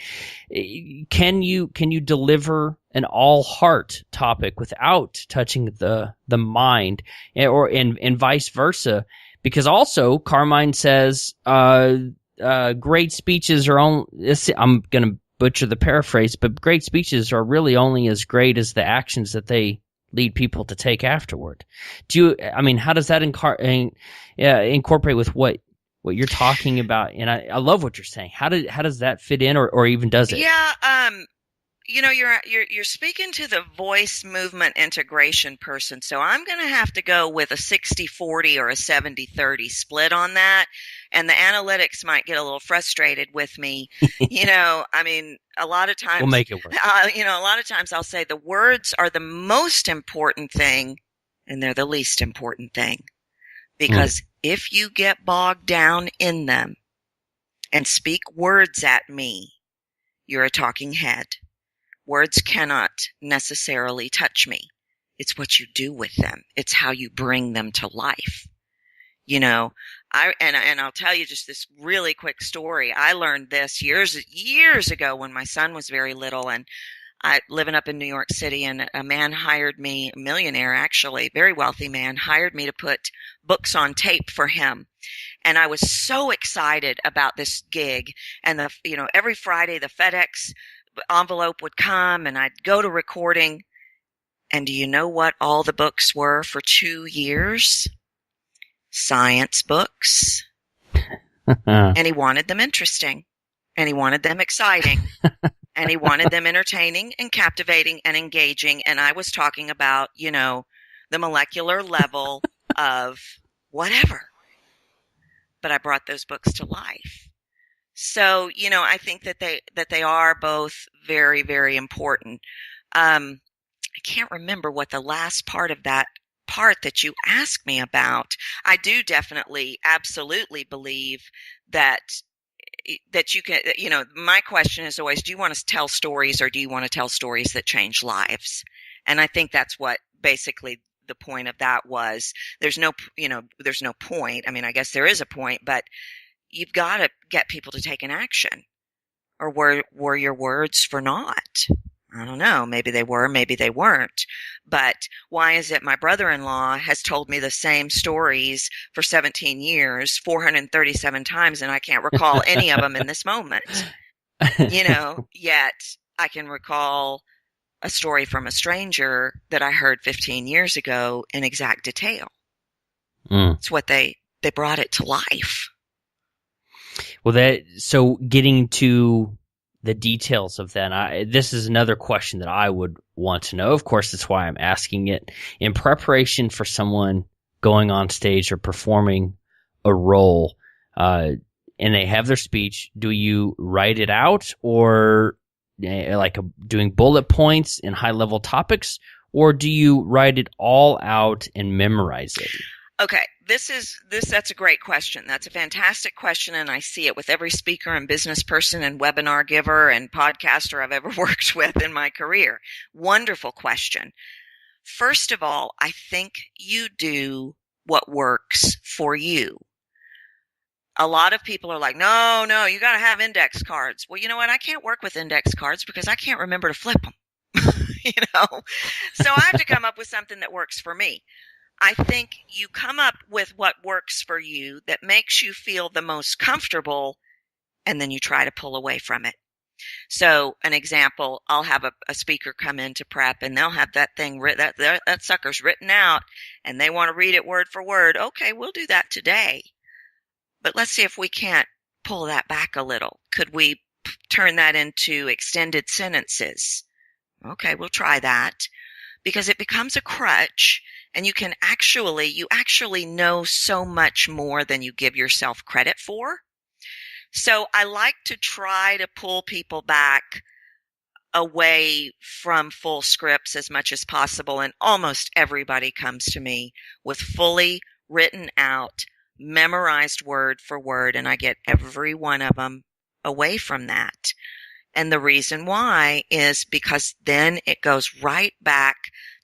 can you deliver an all heart topic without touching the mind, and vice versa? Because also Carmine says great speeches are only. I'm going to butcher the paraphrase, but great speeches are really only as great as the actions that they lead people to take afterward. How does that incorporate with what you're talking about? And I love what you're saying. How does that fit in, or even does it? Yeah, you're speaking to the voice movement integration person, so I'm going to have to go with a 60-40 or a 70-30 split on that. And the analytics might get a little frustrated with me. A lot of times we'll make it work. A lot of times I'll say the words are the most important thing and they're the least important thing. Because if you get bogged down in them and speak words at me, you're a talking head. Words cannot necessarily touch me. It's what you do with them. It's how you bring them to life. I'll tell you just this really quick story. I learned this years ago when my son was very little, and I living up in New York City, and a man hired me, a millionaire actually, very wealthy man, hired me to put books on tape for him. And I was so excited about this gig. And every Friday the FedEx envelope would come and I'd go to recording. And do you know what all the books were for 2 years? Science books. And he wanted them interesting. And he wanted them exciting. And he wanted them entertaining and captivating and engaging. And I was talking about, the molecular level of whatever. But I brought those books to life. So, I think that they are both very, very important. I can't remember what the last part of that part that you asked me about. I do definitely, absolutely believe that you can, my question is always, do you want to tell stories or do you want to tell stories that change lives? And I think that's what basically the point of that was. There's no point. I mean, I guess there is a point, but you've got to get people to take an action. Or were your words for naught? I don't know. Maybe they were, maybe they weren't. But why is it my brother-in-law has told me the same stories for 17 years, 437 times, and I can't recall any of them in this moment? Yet I can recall a story from a stranger that I heard 15 years ago in exact detail. It's what they brought it to life. Well, so getting to the details of that, this is another question that I would want to know. Of course, that's why I'm asking it. In preparation for someone going on stage or performing a role, and they have their speech, do you write it out or doing bullet points in high-level topics, or do you write it all out and memorize it? Okay, that's a great question. That's a fantastic question, and I see it with every speaker and business person and webinar giver and podcaster I've ever worked with in my career. Wonderful question. First of all, I think you do what works for you. A lot of people are like, no, you got to have index cards. Well, you know what? I can't work with index cards because I can't remember to flip them. So I have to come up with something that works for me. I think you come up with what works for you that makes you feel the most comfortable, and then you try to pull away from it. So an example, I'll have a speaker come in to prep, and they'll have that thing that sucker's written out, and they want to read it word for word. Okay, we'll do that today. But let's see if we can't pull that back a little. Could we turn that into extended sentences? Okay, we'll try that. Because it becomes a crutch, and you actually know so much more than you give yourself credit for. So I like to try to pull people back away from full scripts as much as possible, and almost everybody comes to me with fully written out, memorized word for word, and I get every one of them away from that. And the reason why is because then it goes right back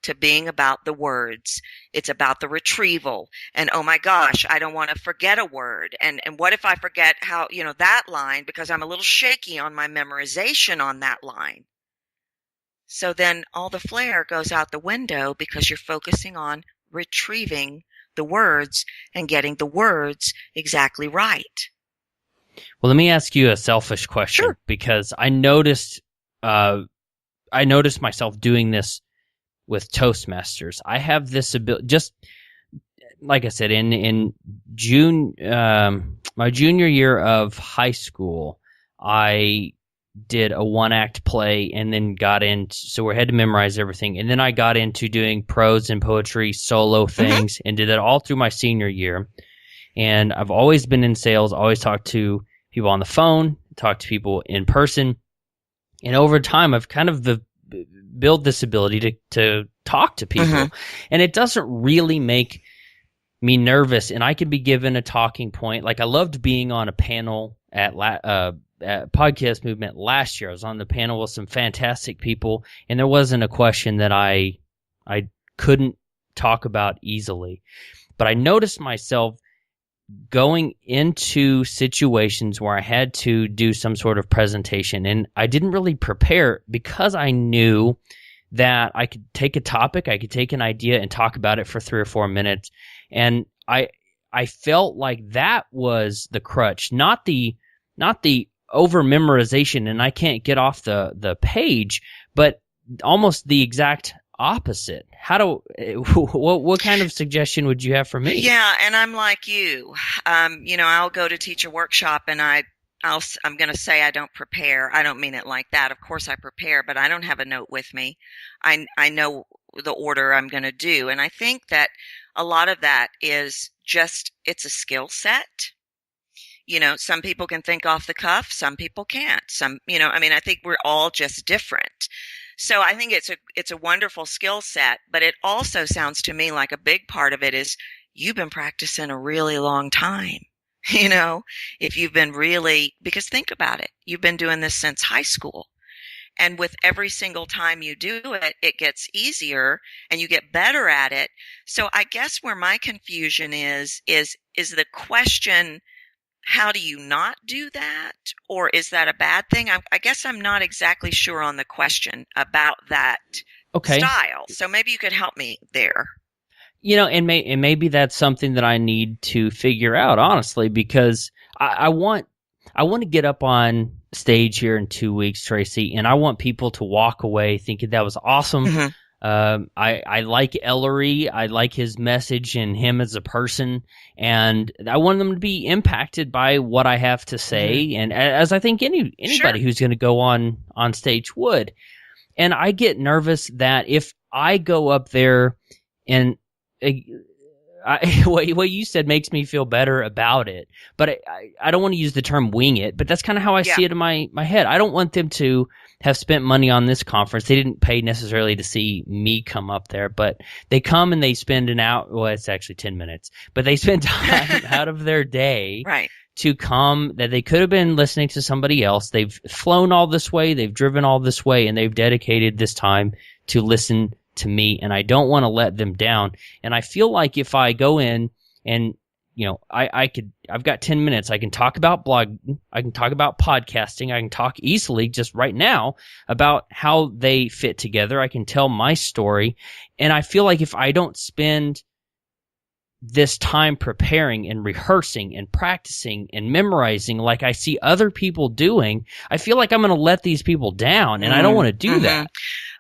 to being about the words. It's about the retrieval. And oh my gosh, I don't want to forget a word. And what if I forget how, that line because I'm a little shaky on my memorization on that line. So then all the flair goes out the window because you're focusing on retrieving the words and getting the words exactly right. Well, let me ask you a selfish question. Sure. Because I noticed myself doing this with Toastmasters. I have this ability, just like I said, in June, my junior year of high school, I did a one-act play and then so we had to memorize everything. And then I got into doing prose and poetry, solo things, and did that all through my senior year. And I've always been in sales, always talked to people on the phone, talked to people in person. And over time, I've kind of built this ability to talk to people. And it doesn't really make me nervous. And I could be given a talking point. Like I loved being on a panel at Podcast Movement last year. I was on the panel with some fantastic people, and there wasn't a question that I couldn't talk about easily. But I noticed myself going into situations where I had to do some sort of presentation, and I didn't really prepare because I knew that I could take a topic, I could take an idea and talk about it for 3 or 4 minutes. And I felt like that was the crutch, not the over memorization and I can't get off the page, but almost the exact opposite. What kind of suggestion would you have for me? Yeah, and I'm like you. I'll go to teach a workshop and I I'm going to say I don't prepare. I don't mean it like that. Of course I prepare, but I don't have a note with me. I know the order I'm going to do. And I think that a lot of that is just, it's a skill set. Some people can think off the cuff. Some people can't. I think we're all just different. So I think it's a wonderful skill set, but it also sounds to me like a big part of it is you've been practicing a really long time. If you've been because think about it, you've been doing this since high school. And with every single time you do it, it gets easier and you get better at it. So I guess where my confusion is the question, how do you not do that? Or is that a bad thing? I guess I'm not exactly sure on the question about that style. So maybe you could help me there. And maybe that's something that I need to figure out, honestly, because I want to get up on stage here in 2 weeks, Tracy, and I want people to walk away thinking that was awesome. Mm-hmm. I like Ellery. I like his message and him as a person, and I want them to be impacted by what I have to say, mm-hmm. and as I think anybody who's going to go on stage would. And I get nervous that if I go up there and what you said makes me feel better about it, but I don't want to use the term wing it, but that's kind of how I see it in my head. I don't want them to have spent money on this conference. They didn't pay necessarily to see me come up there, but they come and they spend it's actually 10 minutes, but they spend time out of their day to come that they could have been listening to somebody else. They've flown all this way, they've driven all this way, and they've dedicated this time to listen to me, and I don't want to let them down. And I feel like if I go in and, I've got 10 minutes, I can talk about blogging, I can talk about podcasting, I can talk easily just right now about how they fit together. I can tell my story. And I feel like if I don't spend this time preparing and rehearsing and practicing and memorizing like I see other people doing, I feel like I'm going to let these people down, and I don't want to do that.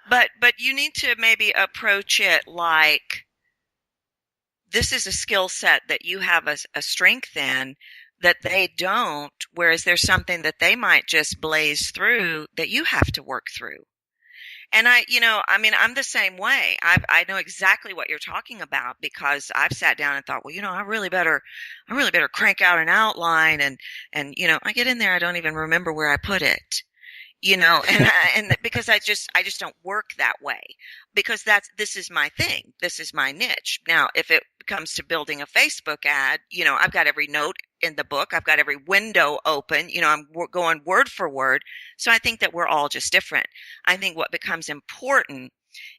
But you need to maybe approach it like this is a skill set that you have a strength in that they don't, whereas there's something that they might just blaze through that you have to work through. And I'm the same way. I know exactly what you're talking about because I've sat down and thought, well, I really better crank out an outline and I get in there, I don't even remember where I put it. And because I just don't work that way because this is my thing. This is my niche. Now, if it comes to building a Facebook ad, I've got every note in the book. I've got every window open. I'm going word for word. So I think that we're all just different. I think what becomes important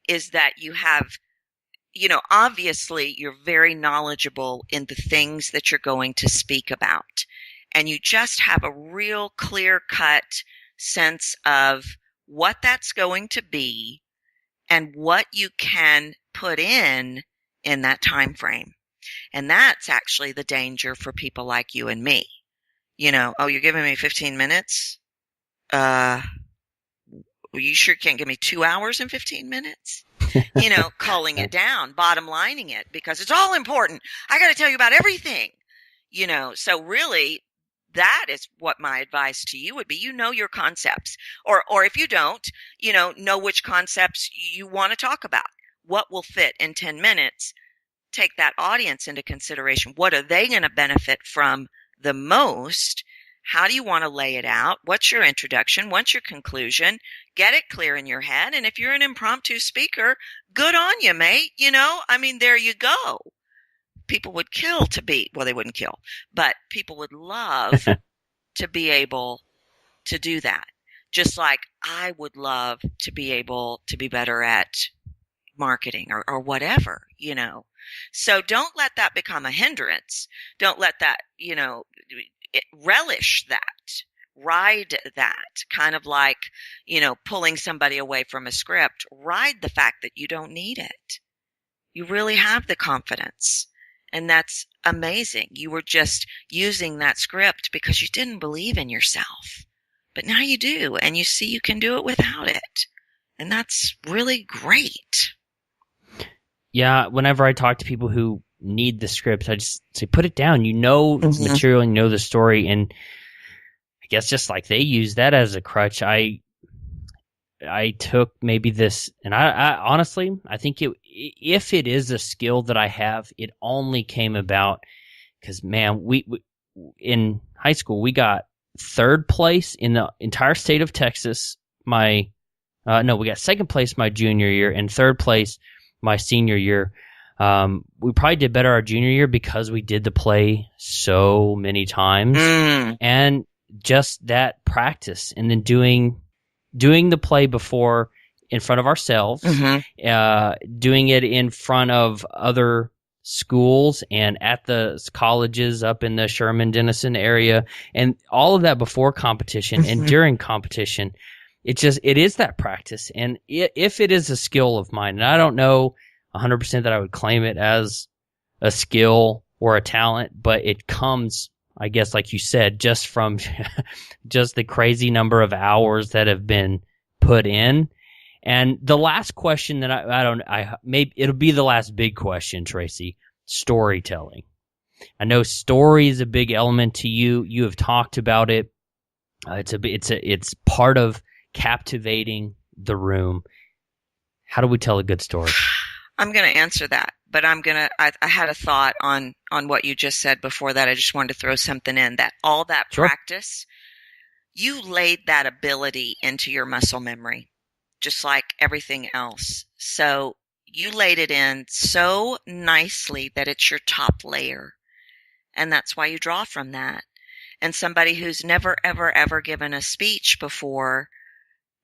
is that you have, obviously you're very knowledgeable in the things that you're going to speak about. And you just have a real clear-cut sense of what that's going to be and what you can put in that time frame. And that's actually the danger for people like you and me. You're giving me 15 minutes? Well, you sure can't give me 2 hours and 15 minutes? Calling it down, bottom lining it, because it's all important. I got to tell you about everything. So really, that is what my advice to you would be. Your concepts, or if you don't, know which concepts you want to talk about. What will fit in 10 minutes? Take that audience into consideration. What are they going to benefit from the most? How do you want to lay it out? What's your introduction? What's your conclusion? Get it clear in your head. And if you're an impromptu speaker, good on you, mate. There you go. People would kill to be, well, they wouldn't kill, but people would love to be able to do that. Just like I would love to be able to be better at marketing or whatever, So don't let that become a hindrance. Don't let that, relish that. Ride that, kind of like, pulling somebody away from a script. Ride the fact that you don't need it. You really have the confidence. And that's amazing. You were just using that script because you didn't believe in yourself. But now you do, and you see you can do it without it. And that's really great. Yeah, whenever I talk to people who need the script, I just say, put it down. The material, the story. And guess just like they use that as a crutch, I took maybe this, and I honestly, I think if it is a skill that I have, it only came about because, man, we in high school, we got third place in the entire state of Texas. We got second place my junior year and third place my senior year. We probably did better our junior year because we did the play so many times, and just that practice, and then doing the play before in front of ourselves, doing it in front of other schools and at the colleges up in the Sherman Denison area, and all of that before competition and during competition. It is that practice. And if it is a skill of mine, and I don't know 100% that I would claim it as a skill or a talent, but it comes, I guess, like you said, just from just the crazy number of hours that have been put in. And the last question that maybe it'll be the last big question, Tracy, storytelling. I know story is a big element to you. You have talked about it. It's part of captivating the room. How do we tell a good story? I'm going to answer that, but I had a thought on what you just said before that. I just wanted to throw something in that all that practice, you laid that ability into your muscle memory, just like everything else. So you laid it in so nicely that it's your top layer. And that's why you draw from that. And somebody who's never, ever, ever given a speech before,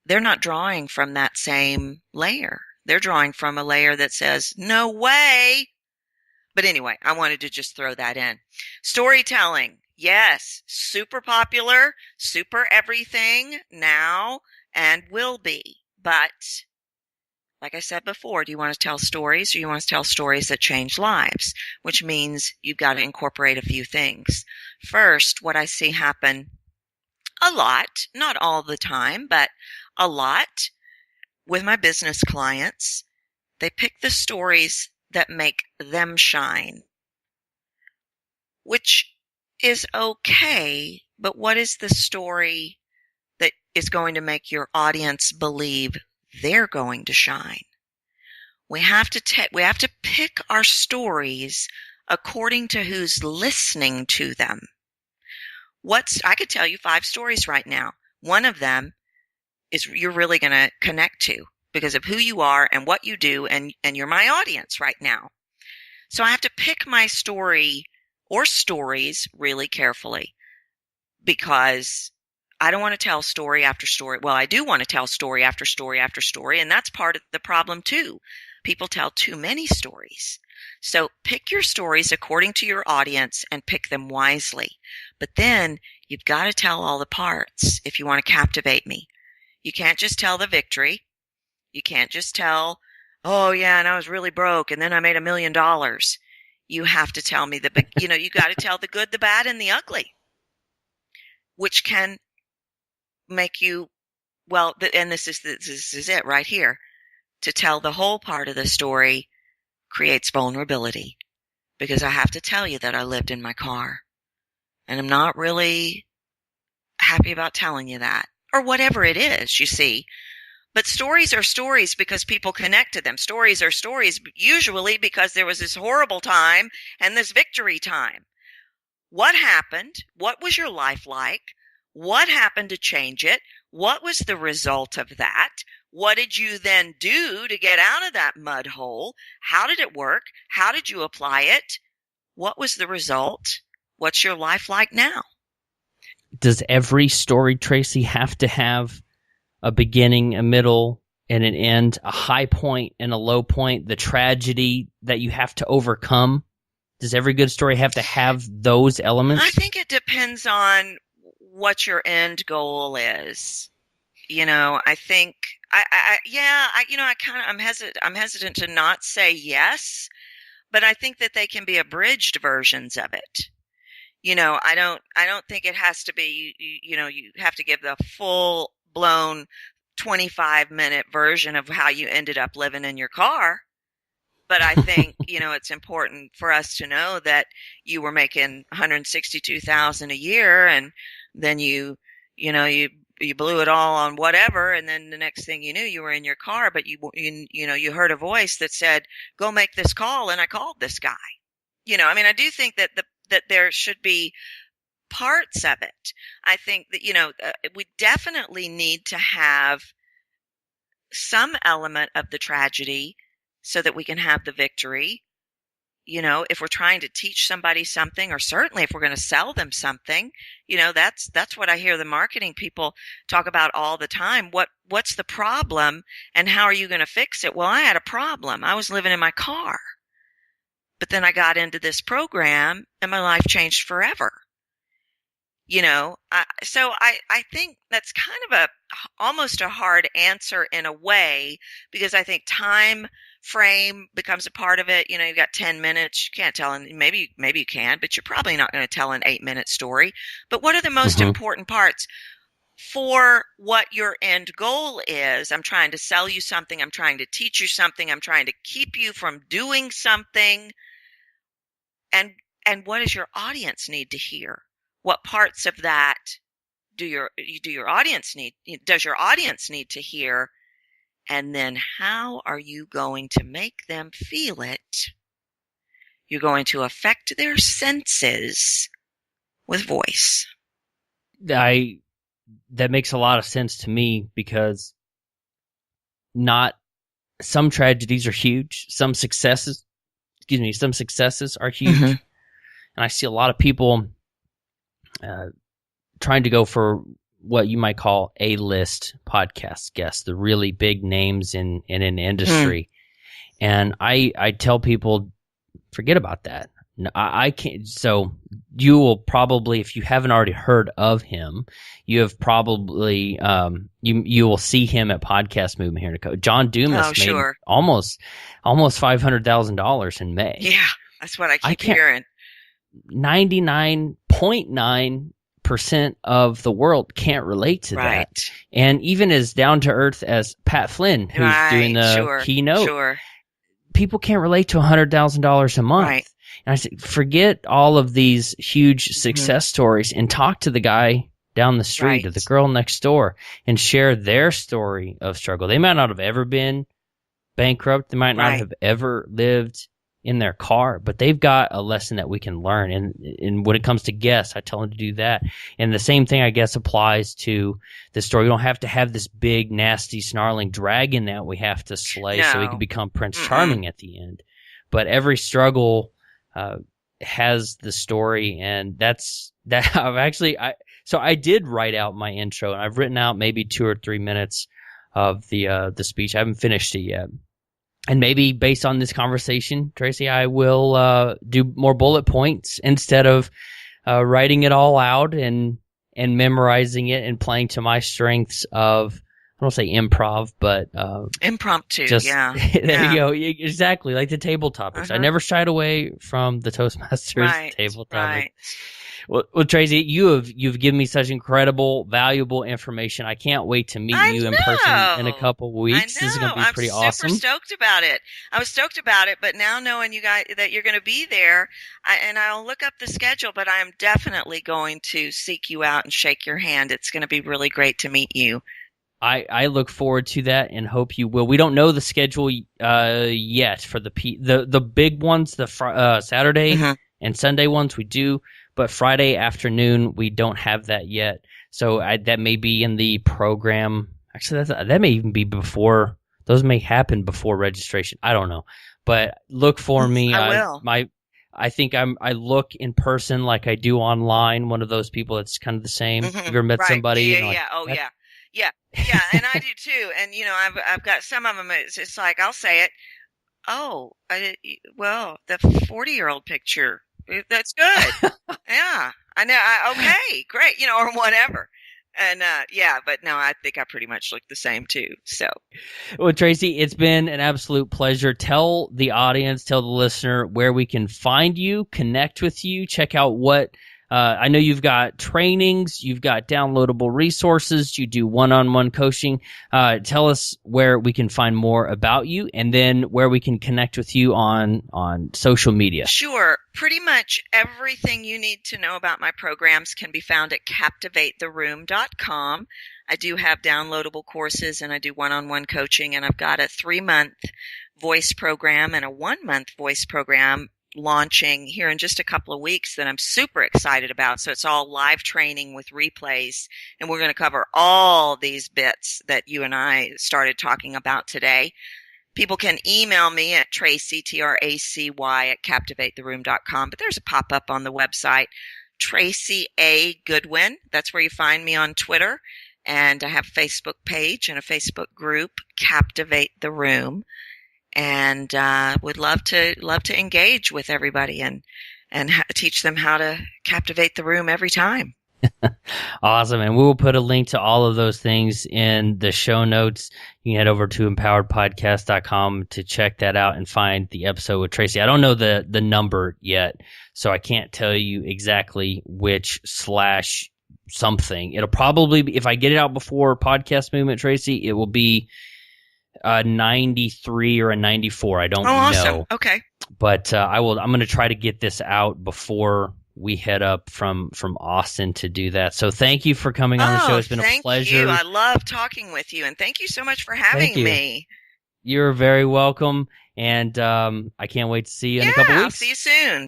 they're not drawing from that same layer. They're drawing from a layer that says, no way. But anyway, I wanted to just throw that in. Storytelling. Yes. Super popular, super everything now and will be. But like I said before, do you want to tell stories or you want to tell stories that change lives? Which means you've got to incorporate a few things. First, what I see happen a lot, not all the time, but a lot, with my business clients, they pick the stories that make them shine, which is okay, but what is the story that is going to make your audience believe they're going to shine? We have to pick our stories according to who's listening to them. I could tell you 5 stories right now. One of them is you're really going to connect to because of who you are and what you do, and you're my audience right now. So I have to pick my story or stories really carefully because I don't want to tell story after story. Well, I do want to tell story after story after story, and that's part of the problem too. People tell too many stories. So pick your stories according to your audience and pick them wisely. But then you've got to tell all the parts if you want to captivate me. You can't just tell the victory. You can't just tell, oh yeah, and I was really broke and then I made $1 million. You have to tell me you got to tell the good, the bad, and the ugly, which can make you, and this is it right here. To tell the whole part of the story creates vulnerability because I have to tell you that I lived in my car and I'm not really happy about telling you that or whatever it is, you see. But stories are stories because people connect to them. Stories are stories usually because there was this horrible time and this victory time. What happened? What was your life like? What happened to change it? What was the result of that? What did you then do to get out of that mud hole? How did it work? How did you apply it? What was the result? What's your life like now? Does every story, Tracy, have to have a beginning, a middle, and an end, a high point and a low point, the tragedy that you have to overcome? Does every good story have to have those elements? I think it depends on what your end goal is. I think I'm hesitant to not say yes, but I think that they can be abridged versions of it. I don't think it has to be, you have to give the full blown 25-minute version of how you ended up living in your car. But I think, it's important for us to know that you were making $162,000 a year and then you you blew it all on whatever, and then the next thing you knew, you were in your car, but you heard a voice that said, "Go make this call," and I called this guy. I mean, I do think that that there should be parts of it. I think that we definitely need to have some element of the tragedy so that we can have the victory. If we're trying to teach somebody something, or certainly if we're going to sell them something, that's what I hear the marketing people talk about all the time. What's the problem and how are you going to fix it? Well, I had a problem. I was living in my car, but then I got into this program and my life changed forever. So I think that's kind of almost a hard answer in a way, because I think time frame becomes a part of it. You've got 10 minutes. You can't tell, and maybe you can, but you're probably not going to tell an 8-minute story. But what are the most important parts for what your end goal is? I'm trying to sell you something. I'm trying to teach you something. I'm trying to keep you from doing something. And what does your audience need to hear? What parts of that does your audience need to hear? And then how are you going to make them feel it? You're going to affect their senses with voice. That makes a lot of sense to me, because some tragedies are huge. Some successes are huge. And I see a lot of people trying to go for what you might call A-list podcast guests, the really big names in an industry. And I tell people, forget about that. I can't. So you will probably, if you haven't already heard of him, you have probably you will see him at Podcast Movement here in Dakota. John Dumas made almost $500,000 in May. Yeah, that's what I keep hearing. 99.9% of the world can't relate to that. And even as down to earth as Pat Flynn, who's doing the keynote, people can't relate to $100,000 a month. Right. And I said, forget all of these huge success stories and talk to the guy down the street or the girl next door and share their story of struggle. They might not have ever been bankrupt. They might not have ever lived in their car, but they've got a lesson that we can learn. And when it comes to guests, I tell them to do that. And the same thing, I guess, applies to the story. We don't have to have this big, nasty, snarling dragon that we have to slay so he can become Prince Charming at the end. But every struggle has the story, and that's that. So I did write out my intro, and I've written out maybe 2 or 3 minutes of the speech. I haven't finished it yet. And maybe based on this conversation, Tracy, I will do more bullet points instead of writing it all out and memorizing it and playing to my strengths of, I don't say improv, but impromptu. There you go. Exactly, like the table topics. I never shied away from the Toastmasters table topic. Well, Tracy, you've given me such incredible, valuable information. I can't wait to meet you in person in a couple of weeks. This is going to be pretty awesome. I'm super stoked about it. I was stoked about it, but now knowing you guys that you're going to be there, and I'll look up the schedule, but I am definitely going to seek you out and shake your hand. It's going to be really great to meet you. I look forward to that and hope you will. We don't know the schedule yet for the big ones, the Saturday and Sunday ones we do. But Friday afternoon, we don't have that yet. So that may be in the program. Actually, that may even be before. Those may happen before registration. I don't know. But look for me. I will. I think I look in person like I do online. One of those people that's kind of the same. Have you ever met somebody? Yeah. And I do too. And I've got some of them. It's like I'll say it. Oh, well, the 40-year-old picture. That's good. Yeah, I know. Okay, great. Or whatever. And but no, I think I pretty much look the same too. So, well, Tracy, it's been an absolute pleasure. Tell the audience, tell the listener where we can find you, connect with you, check out what I know you've got trainings, you've got downloadable resources, you do one-on-one coaching. Tell us where we can find more about you, and then where we can connect with you on social media. Sure. Pretty much everything you need to know about my programs can be found at captivatetheroom.com. I do have downloadable courses, and I do one-on-one coaching, and I've got a 3-month voice program and a 1-month voice program launching here in just a couple of weeks that I'm super excited about. So it's all live training with replays, and we're going to cover all these bits that you and I started talking about today. People can email me at Tracy, Tracy, at captivatetheroom.com, but there's a pop-up on the website, Tracy A. Goodwin. That's where you find me on Twitter. And I have a Facebook page and a Facebook group, Captivate the Room. And would love to engage with everybody and teach them how to captivate the room every time. Awesome. And we will put a link to all of those things in the show notes. You can head over to empoweredpodcast.com to check that out and find the episode with Tracy. I don't know the number yet, so I can't tell you exactly which / something. It'll probably be, if I get it out before Podcast Movement, Tracy, it will be a 93 or a 94. I don't know. Awesome. Okay. But I'm going to try to get this out before we head up from Austin to do that. So thank you for coming on the show. It's been a pleasure. Thank you. I love talking with you, and thank you so much for having me. You're very welcome, and I can't wait to see you in a couple weeks. I'll see you soon.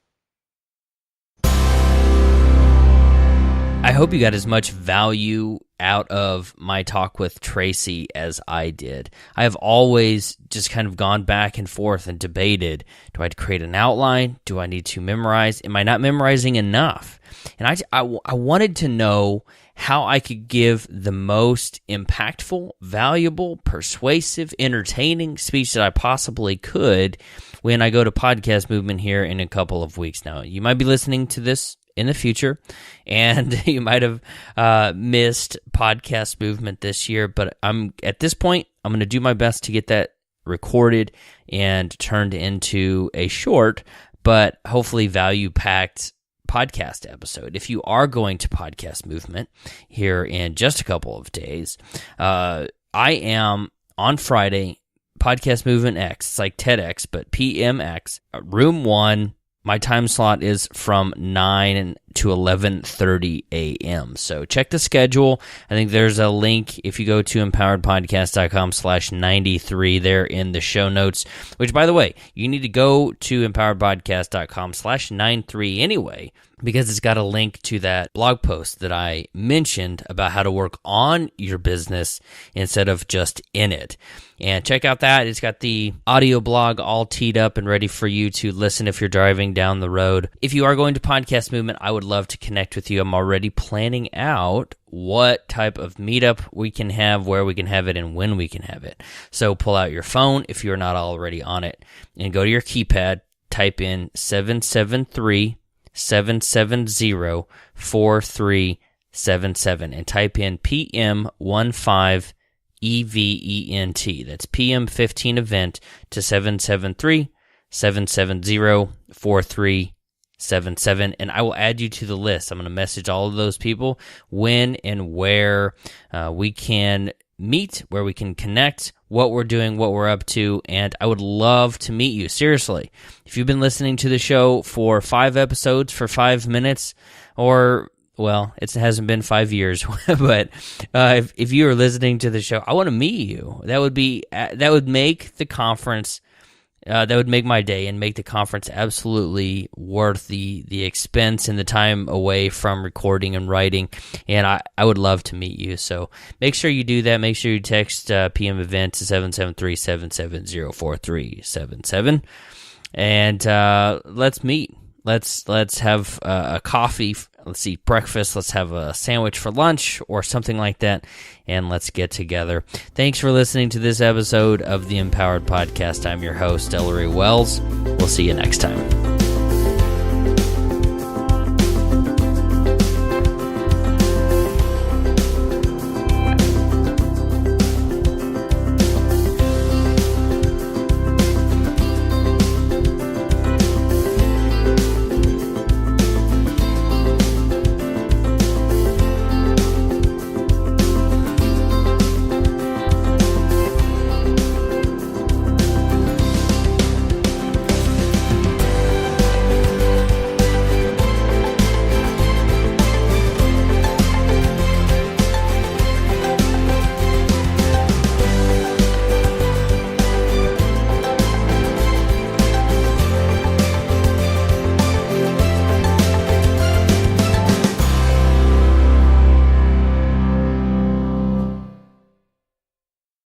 I hope you got as much value out of my talk with Tracy as I did. I have always just kind of gone back and forth and debated, do I create an outline? Do I need to memorize? Am I not memorizing enough? And I wanted to know how I could give the most impactful, valuable, persuasive, entertaining speech that I possibly could when I go to Podcast Movement here in a couple of weeks. Now, you might be listening to this in the future, and you might have missed Podcast Movement this year, but at this point, I'm going to do my best to get that recorded and turned into a short, but hopefully value-packed podcast episode. If you are going to Podcast Movement here in just a couple of days, I am on Friday, Podcast Movement X. It's like TEDx, but PMX, room 1. My time slot is from 9 to 11:30 a.m. So check the schedule. I think there's a link if you go to empoweredpodcast.com/93 there in the show notes, which, by the way, you need to go to empoweredpodcast.com/93 anyway, because it's got a link to that blog post that I mentioned about how to work on your business instead of just in it. And check out that. It's got the audio blog all teed up and ready for you to listen if you're driving down the road. If you are going to Podcast Movement, I would love to connect with you. I'm already planning out what type of meetup we can have, where we can have it, and when we can have it. So pull out your phone if you're not already on it, and go to your keypad, type in 773-770-4377, and type in PM15 EVENT. That's PM15 event to 773-770-4377, and I will add you to the list. I'm going to message all of those people when and where we can meet, where we can connect, what we're doing, what we're up to, and I would love to meet you. Seriously, if you've been listening to the show for 5 episodes for 5 minutes, or well, it hasn't been 5 years, but if you are listening to the show, I want to meet you. That would make the conference, that would make my day and make the conference absolutely worth the expense and the time away from recording and writing. And I would love to meet you. So make sure you do that. Make sure you text PM event to 773-770-4377, and let's meet. Let's have a coffee. Let's eat breakfast. Let's have a sandwich for lunch or something like that, and let's get together. Thanks for listening to this episode of the Empowered Podcast. I'm your host, Ellery Wells. We'll see you next time.